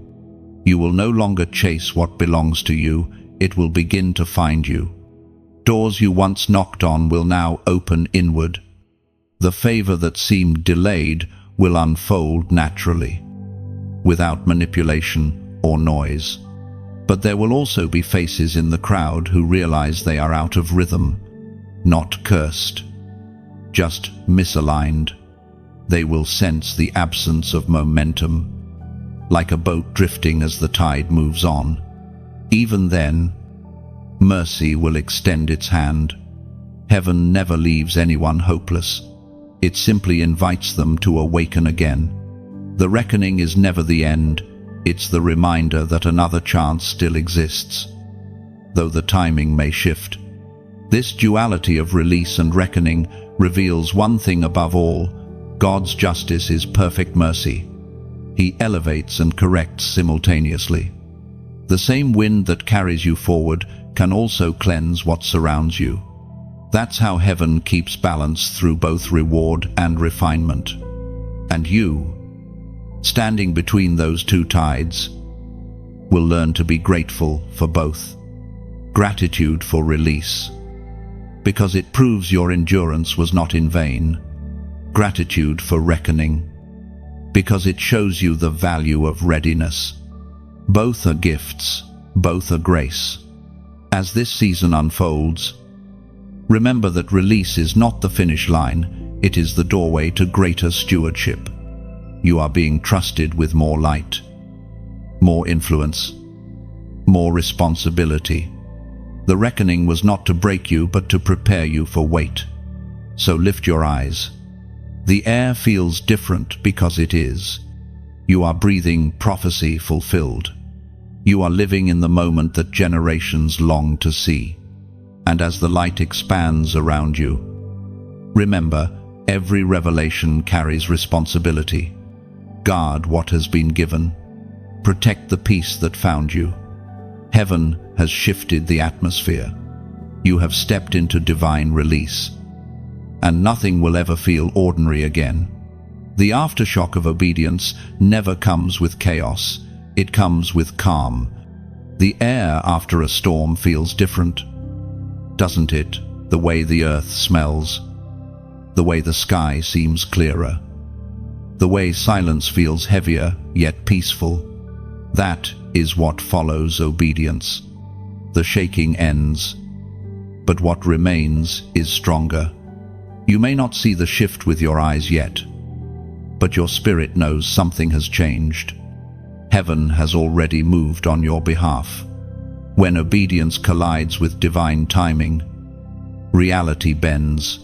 Speaker 1: You will no longer chase what belongs to you, it will begin to find you. Doors you once knocked on will now open inward. The favor that seemed delayed will unfold naturally, without manipulation or noise. But there will also be faces in the crowd who realize they are out of rhythm, not cursed, just misaligned. They will sense the absence of momentum, like a boat drifting as the tide moves on. Even then, mercy will extend its hand. Heaven never leaves anyone hopeless. It simply invites them to awaken again. The reckoning is never the end. It's the reminder that another chance still exists, though the timing may shift. This duality of release and reckoning reveals one thing above all: God's justice is perfect mercy. He elevates and corrects simultaneously. The same wind that carries you forward can also cleanse what surrounds you. That's how heaven keeps balance through both reward and refinement. And you, standing between those two tides, will learn to be grateful for both. Gratitude for release, because it proves your endurance was not in vain. Gratitude for reckoning, because it shows you the value of readiness. Both are gifts, Both are grace. As this season unfolds, remember that release is not the finish line, it is the doorway to greater stewardship. You are being trusted with more light, more influence, more responsibility. The reckoning was not to break you, but to prepare you for weight. So lift your eyes. The air feels different because it is. You are breathing prophecy fulfilled. You are living in the moment that generations long to see. And as the light expands around you, remember, every revelation carries responsibility. Guard what has been given. Protect the peace that found you. Heaven has shifted the atmosphere. You have stepped into divine release. And nothing will ever feel ordinary again. The aftershock of obedience never comes with chaos. It comes with calm. The air after a storm feels different, doesn't it? The way the earth smells, the way the sky seems clearer, the way silence feels heavier yet peaceful. That is what follows obedience. The shaking ends, but what remains is stronger. You may not see the shift with your eyes yet, but your spirit knows something has changed. Heaven has already moved on your behalf. When obedience collides with divine timing, reality bends.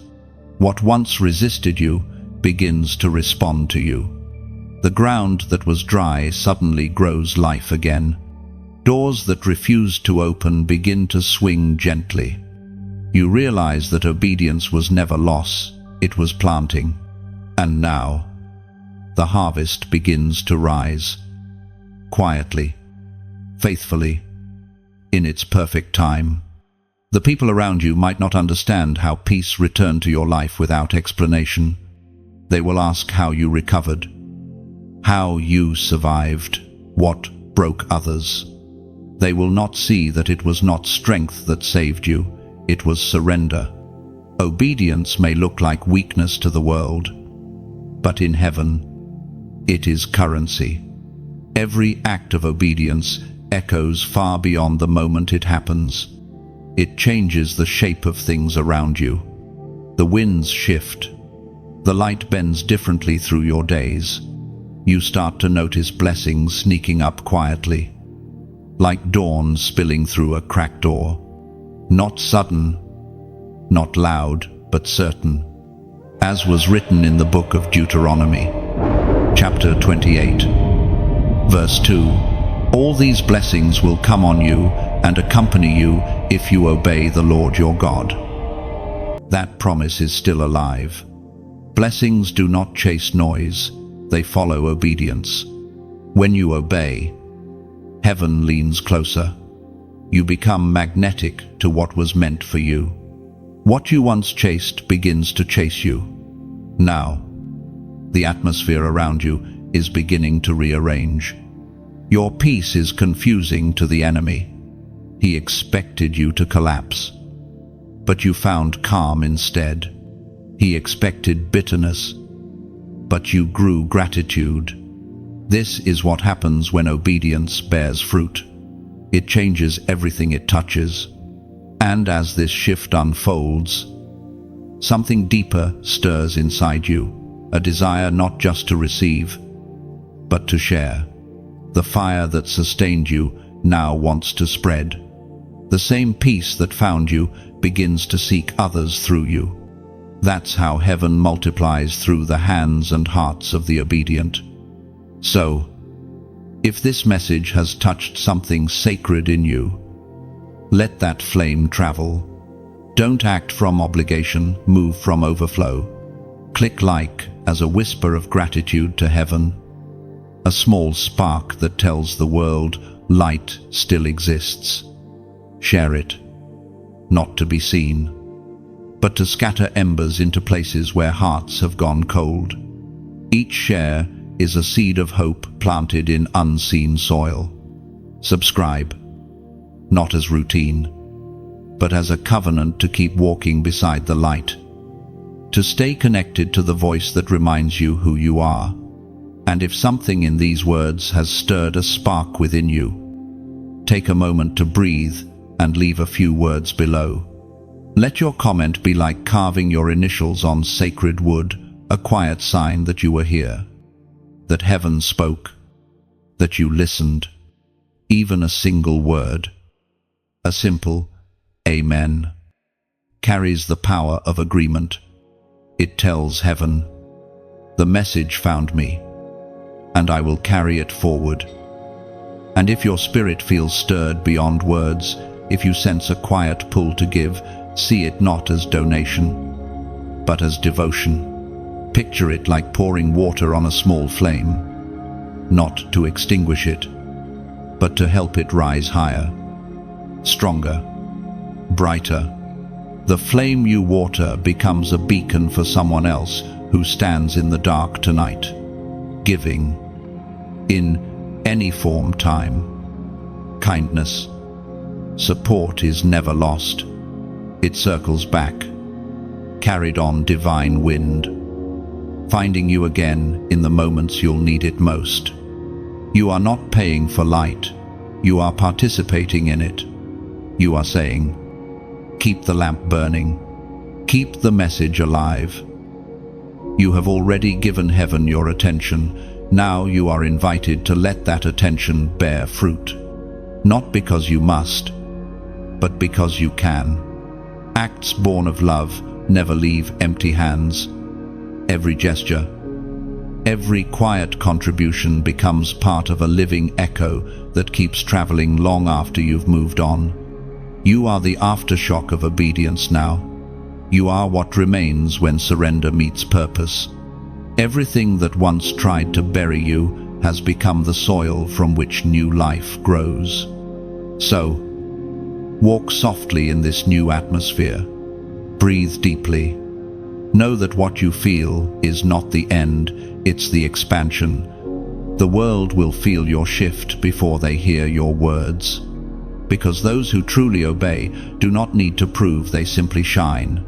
Speaker 1: What once resisted you begins to respond to you. The ground that was dry suddenly grows life again. Doors that refused to open begin to swing gently. You realize that obedience was never loss, it was planting. And now, the harvest begins to rise. Quietly, faithfully, in its perfect time. The people around you might not understand how peace returned to your life without explanation. They will ask how you recovered, how you survived, what broke others. They will not see that it was not strength that saved you, it was surrender. Obedience may look like weakness to the world, but in heaven, it is currency. Every act of obedience echoes far beyond the moment it happens. It changes the shape of things around you. The winds shift. The light bends differently through your days. You start to notice blessings sneaking up quietly, like dawn spilling through a cracked door. Not sudden, not loud, but certain, as was written in the book of Deuteronomy, chapter 28, verse 2. All these blessings will come on you and accompany you if you obey the Lord your God. That promise is still alive. Blessings do not chase noise, they follow obedience. When you obey, heaven leans closer. You become magnetic to what was meant for you. What you once chased begins to chase you. Now, the atmosphere around you is beginning to rearrange. Your peace is confusing to the enemy. He expected you to collapse, but you found calm instead. He expected bitterness, but you grew gratitude. This is what happens when obedience bears fruit. It changes everything it touches. And as this shift unfolds, something deeper stirs inside you, a desire not just to receive, but to share. The fire that sustained you now wants to spread. The same peace that found you begins to seek others through you. That's how heaven multiplies through the hands and hearts of the obedient. So, if this message has touched something sacred in you, let that flame travel. Don't act from obligation, move from overflow. Click like as a whisper of gratitude to heaven, a small spark that tells the world light still exists. Share it, not to be seen, but to scatter embers into places where hearts have gone cold. Each share is a seed of hope planted in unseen soil. Subscribe, not as routine, but as a covenant to keep walking beside the light, to stay connected to the voice that reminds you who you are. And if something in these words has stirred a spark within you, take a moment to breathe and leave a few words below. Let your comment be like carving your initials on sacred wood, a quiet sign that you were here, that heaven spoke, that you listened. Even a single word, a simple Amen, carries the power of agreement. It tells heaven, the message found me, and I will carry it forward. And if your spirit feels stirred beyond words, if you sense a quiet pull to give, see it not as donation, but as devotion. Picture it like pouring water on a small flame, not to extinguish it, but to help it rise higher, stronger, brighter. The flame you water becomes a beacon for someone else who stands in the dark tonight, giving, in any form, time, kindness. Support is never lost. It circles back, carried on divine wind, finding you again in the moments you'll need it most. You are not paying for light, you are participating in it. You are saying, keep the lamp burning, keep the message alive. You have already given heaven your attention. Now you are invited to let that attention bear fruit. Not because you must, but because you can. Acts born of love never leave empty hands. Every gesture, every quiet contribution becomes part of a living echo that keeps traveling long after you've moved on. You are the aftershock of obedience now. You are what remains when surrender meets purpose. Everything that once tried to bury you has become the soil from which new life grows. So, walk softly in this new atmosphere. Breathe deeply. Know that what you feel is not the end, it's the expansion. The world will feel your shift before they hear your words. Because those who truly obey do not need to prove, they simply shine.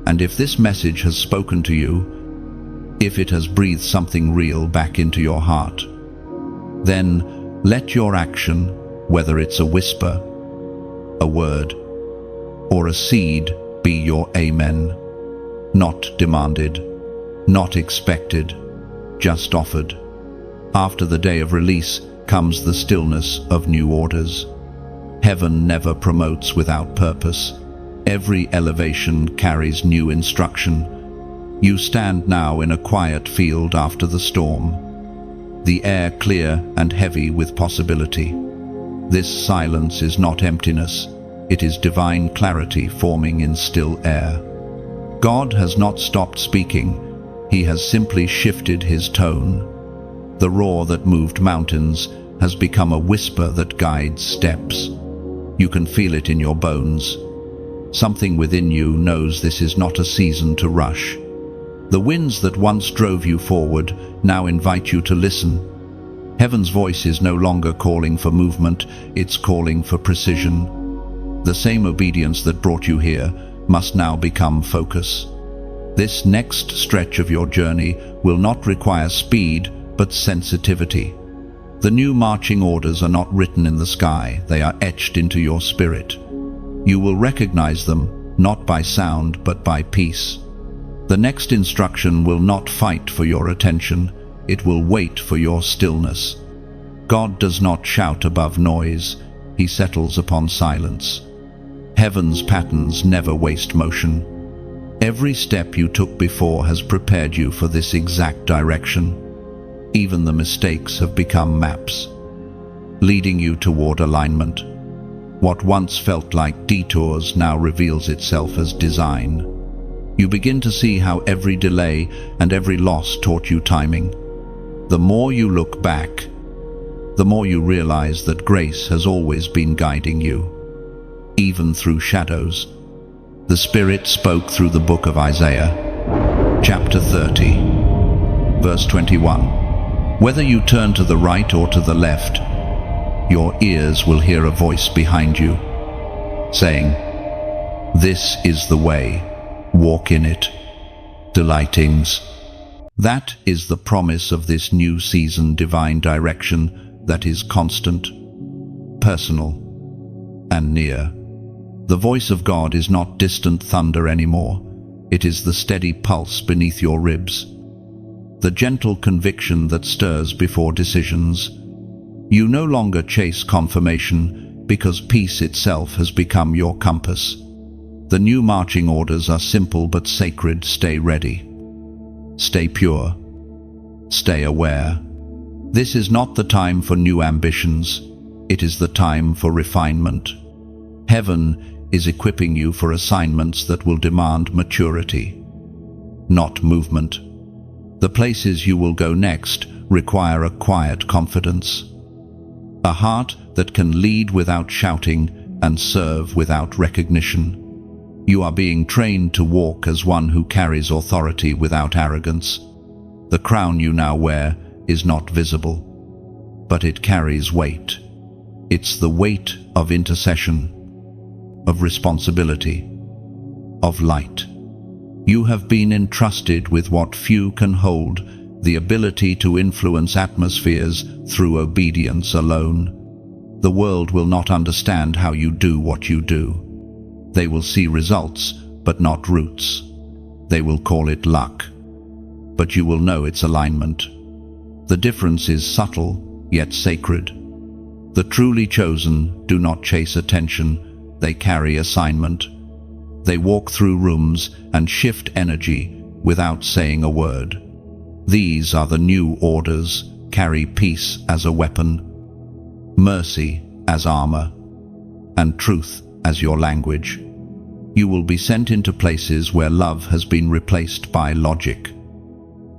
Speaker 1: And if this message has spoken to you, if it has breathed something real back into your heart, then let your action, whether it's a whisper, a word, or a seed, be your amen. Not demanded, not expected, just offered. After the day of release comes the stillness of new orders. Heaven never promotes without purpose. Every elevation carries new instruction. You stand now in a quiet field after the storm, the air clear and heavy with possibility. This silence is not emptiness, it is divine clarity forming in still air. God has not stopped speaking, he has simply shifted his tone. The roar that moved mountains has become a whisper that guides steps. You can feel it in your bones. Something within you knows this is not a season to rush. The winds that once drove you forward now invite you to listen. Heaven's voice is no longer calling for movement, it's calling for precision. The same obedience that brought you here must now become focus. This next stretch of your journey will not require speed, but sensitivity. The new marching orders are not written in the sky, they are etched into your spirit. You will recognize them, not by sound, but by peace. The next instruction will not fight for your attention, it will wait for your stillness. God does not shout above noise, he settles upon silence. Heaven's patterns never waste motion. Every step you took before has prepared you for this exact direction. Even the mistakes have become maps, leading you toward alignment. What once felt like detours now reveals itself as design. You begin to see how every delay and every loss taught you timing. The more you look back, the more you realize that grace has always been guiding you, even through shadows. The Spirit spoke through the book of Isaiah, chapter 30, verse 21. Whether you turn to the right or to the left, your ears will hear a voice behind you, saying, "This is the way, walk in it." Delightings. That is the promise of this new season, divine direction that is constant, personal and near. The voice of God is not distant thunder anymore. It is the steady pulse beneath your ribs, the gentle conviction that stirs before decisions. You no longer chase confirmation because peace itself has become your compass. The new marching orders are simple but sacred. Stay ready. Stay pure. Stay aware. This is not the time for new ambitions. It is the time for refinement. Heaven is equipping you for assignments that will demand maturity, not movement. The places you will go next require a quiet confidence, a heart that can lead without shouting and serve without recognition. You are being trained to walk as one who carries authority without arrogance. The crown you now wear is not visible, but it carries weight. It's the weight of intercession, of responsibility, of light. You have been entrusted with what few can hold, the ability to influence atmospheres through obedience alone. The world will not understand how you do what you do. They will see results, but not roots. They will call it luck, but you will know its alignment. The difference is subtle, yet sacred. The truly chosen do not chase attention, they carry assignment. They walk through rooms and shift energy without saying a word. These are the new orders. Carry peace as a weapon, mercy as armor, and truth as your language. You will be sent into places where love has been replaced by logic,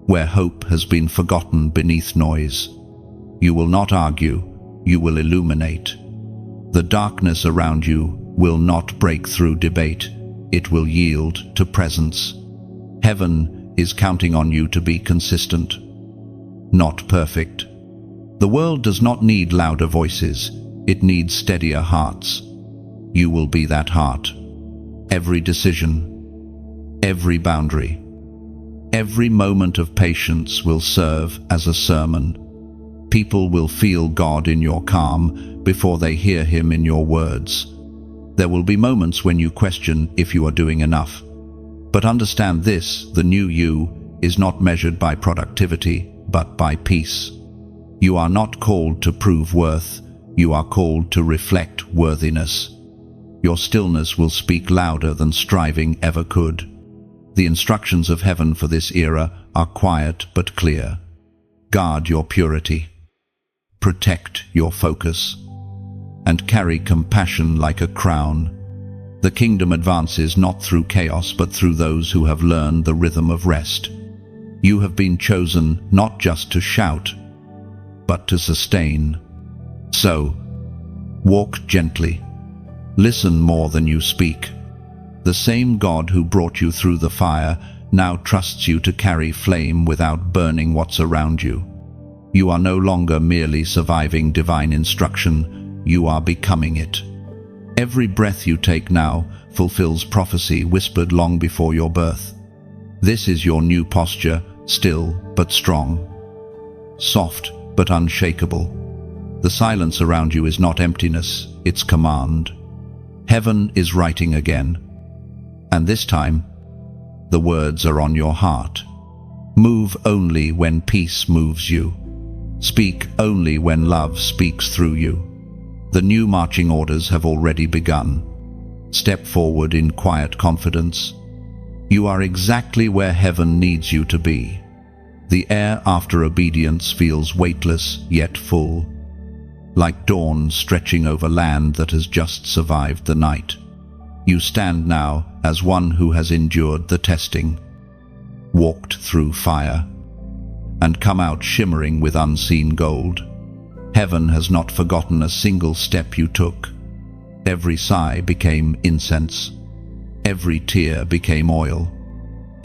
Speaker 1: where hope has been forgotten beneath noise. You will not argue, you will illuminate. The darkness around you will not break through debate, it will yield to presence. Heaven is counting on you to be consistent, not perfect. The world does not need louder voices, it needs steadier hearts. You will be that heart. Every decision, every boundary, every moment of patience will serve as a sermon. People will feel God in your calm before they hear Him in your words. There will be moments when you question if you are doing enough. But understand this, the new you is not measured by productivity, but by peace. You are not called to prove worth, you are called to reflect worthiness. Your stillness will speak louder than striving ever could. The instructions of heaven for this era are quiet but clear. Guard your purity, protect your focus, and carry compassion like a crown. The kingdom advances not through chaos but through those who have learned the rhythm of rest. You have been chosen not just to shout, but to sustain. So, walk gently. Listen more than you speak. The same God who brought you through the fire now trusts you to carry flame without burning what's around you. You are no longer merely surviving divine instruction, you are becoming it. Every breath you take now fulfills prophecy whispered long before your birth. This is your new posture, still but strong, soft but unshakable. The silence around you is not emptiness, it's command. Heaven is writing again, and this time, the words are on your heart. Move only when peace moves you. Speak only when love speaks through you. The new marching orders have already begun. Step forward in quiet confidence. You are exactly where heaven needs you to be. The air after obedience feels weightless yet full, like dawn stretching over land that has just survived the night. You stand now as one who has endured the testing, walked through fire, and come out shimmering with unseen gold. Heaven has not forgotten a single step you took. Every sigh became incense. Every tear became oil.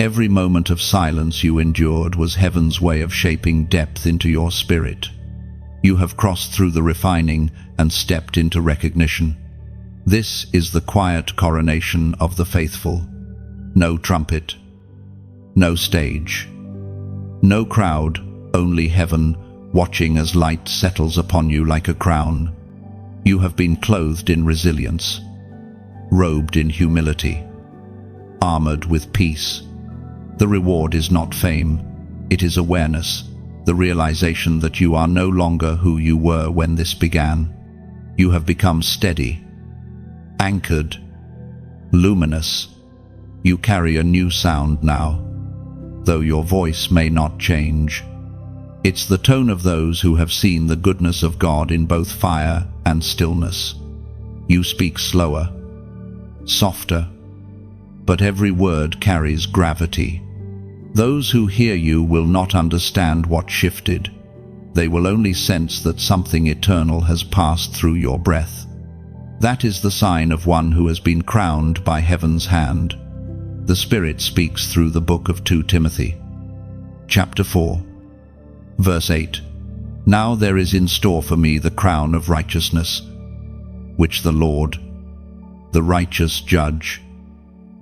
Speaker 1: Every moment of silence you endured was heaven's way of shaping depth into your spirit. You have crossed through the refining and stepped into recognition. This is the quiet coronation of the faithful. No trumpet, no stage, no crowd, only heaven watching as light settles upon you like a crown. You have been clothed in resilience, robed in humility, armored with peace. The reward is not fame, it is awareness, the realization that you are no longer who you were when this began. You have become steady, anchored, luminous. You carry a new sound now, though your voice may not change. It's the tone of those who have seen the goodness of God in both fire and stillness. You speak slower, softer, but every word carries gravity. Those who hear you will not understand what shifted. They will only sense that something eternal has passed through your breath. That is the sign of one who has been crowned by heaven's hand. The Spirit speaks through the book of 2 Timothy. Chapter 4, verse 8. Now there is in store for me the crown of righteousness, which the Lord, the righteous judge,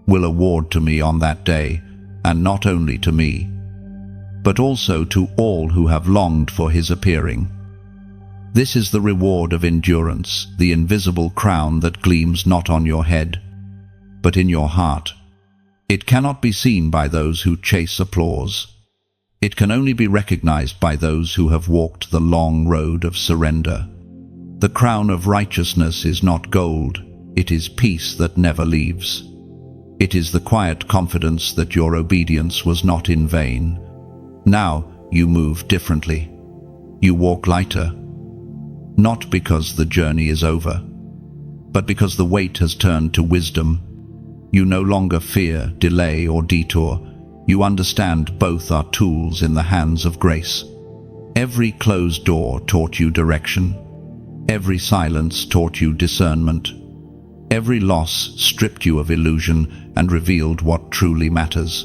Speaker 1: will award to me on that day, and not only to me, but also to all who have longed for his appearing. This is the reward of endurance, the invisible crown that gleams not on your head, but in your heart. It cannot be seen by those who chase applause. It can only be recognized by those who have walked the long road of surrender. The crown of righteousness is not gold, it is peace that never leaves. It is the quiet confidence that your obedience was not in vain. Now you move differently. You walk lighter, not because the journey is over, but because the weight has turned to wisdom. You no longer fear delay or detour. You understand both are tools in the hands of grace. Every closed door taught you direction. Every silence taught you discernment. Every loss stripped you of illusion and revealed what truly matters.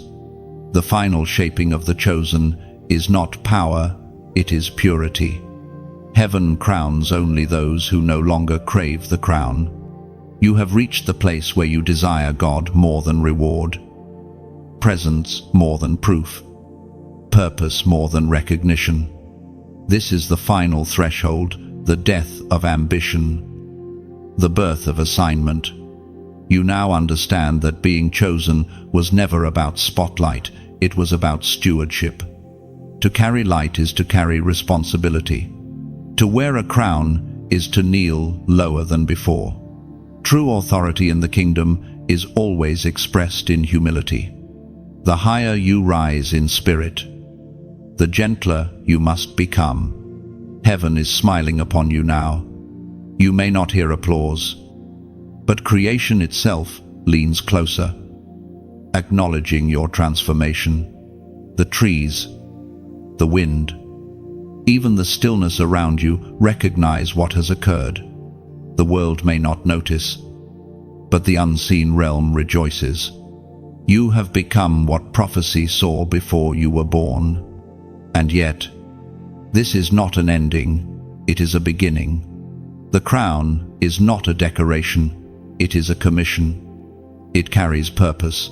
Speaker 1: The final shaping of the chosen is not power, it is purity. Heaven crowns only those who no longer crave the crown. You have reached the place where you desire God more than reward, presence more than proof, purpose more than recognition. This is the final threshold, the death of ambition, the birth of assignment. You now understand that being chosen was never about spotlight, it was about stewardship. To carry light is to carry responsibility. To wear a crown is to kneel lower than before. True authority in the kingdom is always expressed in humility. The higher you rise in spirit, the gentler you must become. Heaven is smiling upon you now. You may not hear applause, but creation itself leans closer, acknowledging your transformation. The trees, the wind, even the stillness around you recognize what has occurred. The world may not notice, but the unseen realm rejoices. You have become what prophecy saw before you were born. And yet, this is not an ending, it is a beginning. The crown is not a decoration, it is a commission. It carries purpose.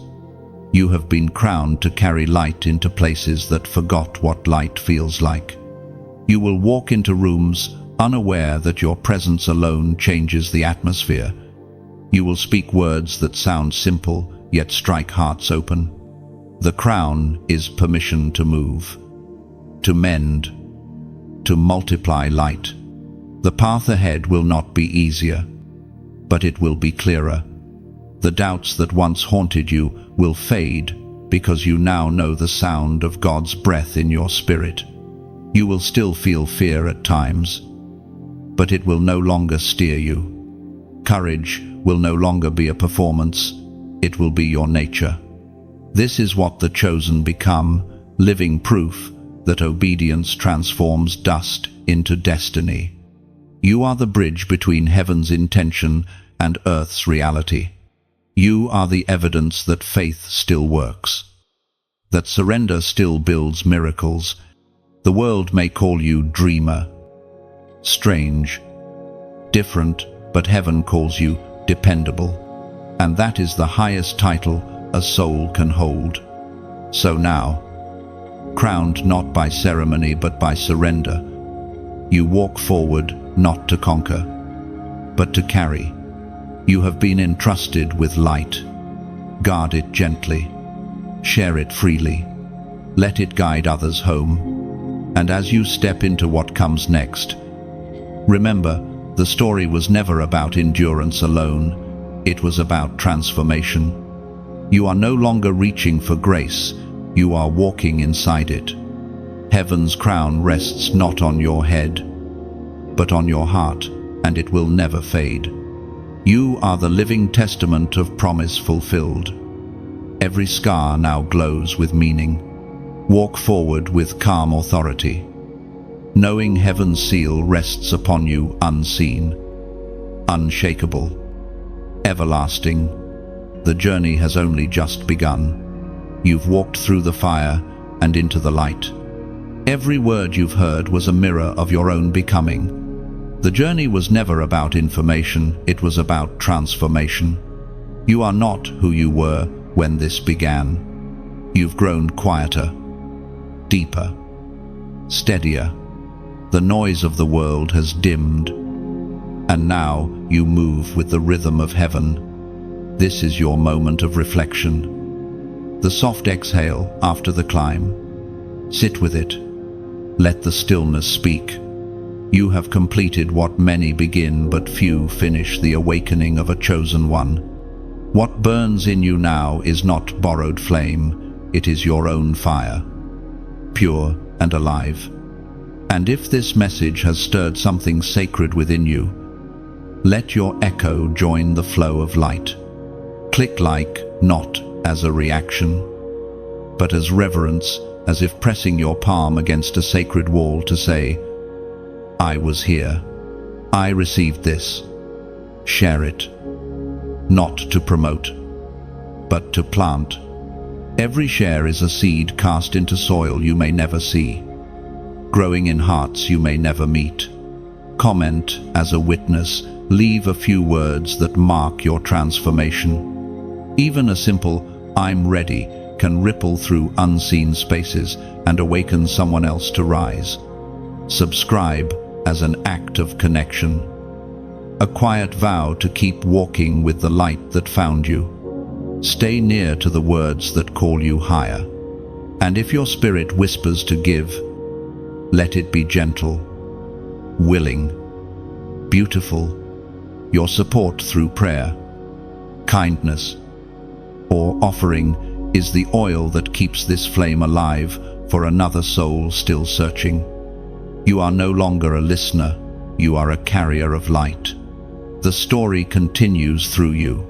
Speaker 1: You have been crowned to carry light into places that forgot what light feels like. You will walk into rooms unaware that your presence alone changes the atmosphere. You will speak words that sound simple, yet strike hearts open. The crown is permission to move, to mend, to multiply light. The path ahead will not be easier, but it will be clearer. The doubts that once haunted you will fade because you now know the sound of God's breath in your spirit. You will still feel fear at times, but it will no longer steer you. Courage will no longer be a performance, it will be your nature. This is what the chosen become, living proof that obedience transforms dust into destiny. You are the bridge between heaven's intention and earth's reality. You are the evidence that faith still works, that surrender still builds miracles. The world may call you dreamer, strange, different, but heaven calls you dependable. And that is the highest title a soul can hold. So now, crowned not by ceremony but by surrender, you walk forward not to conquer, but to carry. You have been entrusted with light. Guard it gently. Share it freely. Let it guide others home. And as you step into what comes next, remember, the story was never about endurance alone. It was about transformation. You are no longer reaching for grace. You are walking inside it. Heaven's crown rests not on your head, but on your heart, and it will never fade. You are the living testament of promise fulfilled. Every scar now glows with meaning. Walk forward with calm authority, knowing heaven's seal rests upon you unseen, unshakable, everlasting. The journey has only just begun. You've walked through the fire and into the light. Every word you've heard was a mirror of your own becoming. The journey was never about information, it was about transformation. You are not who you were when this began. You've grown quieter, deeper, steadier. The noise of the world has dimmed, and now you move with the rhythm of heaven. This is your moment of reflection. The soft exhale after the climb. Sit with it. Let the stillness speak. You have completed what many begin but few finish, the awakening of a chosen one. What burns in you now is not borrowed flame, it is your own fire, pure and alive. And if this message has stirred something sacred within you, let your echo join the flow of light. Click like, not as a reaction, but as reverence, as if pressing your palm against a sacred wall to say, I was here. I received this. Share it. Not to promote, but to plant. Every share is a seed cast into soil you may never see, growing in hearts you may never meet. Comment as a witness, leave a few words that mark your transformation. Even a simple, I'm ready, can ripple through unseen spaces and awaken someone else to rise. Subscribe as an act of connection, a quiet vow to keep walking with the light that found you. Stay near to the words that call you higher. And if your spirit whispers to give, let it be gentle, willing, beautiful. Your support through prayer, kindness, or offering is the oil that keeps this flame alive for another soul still searching. You are no longer a listener, you are a carrier of light. The story continues through you.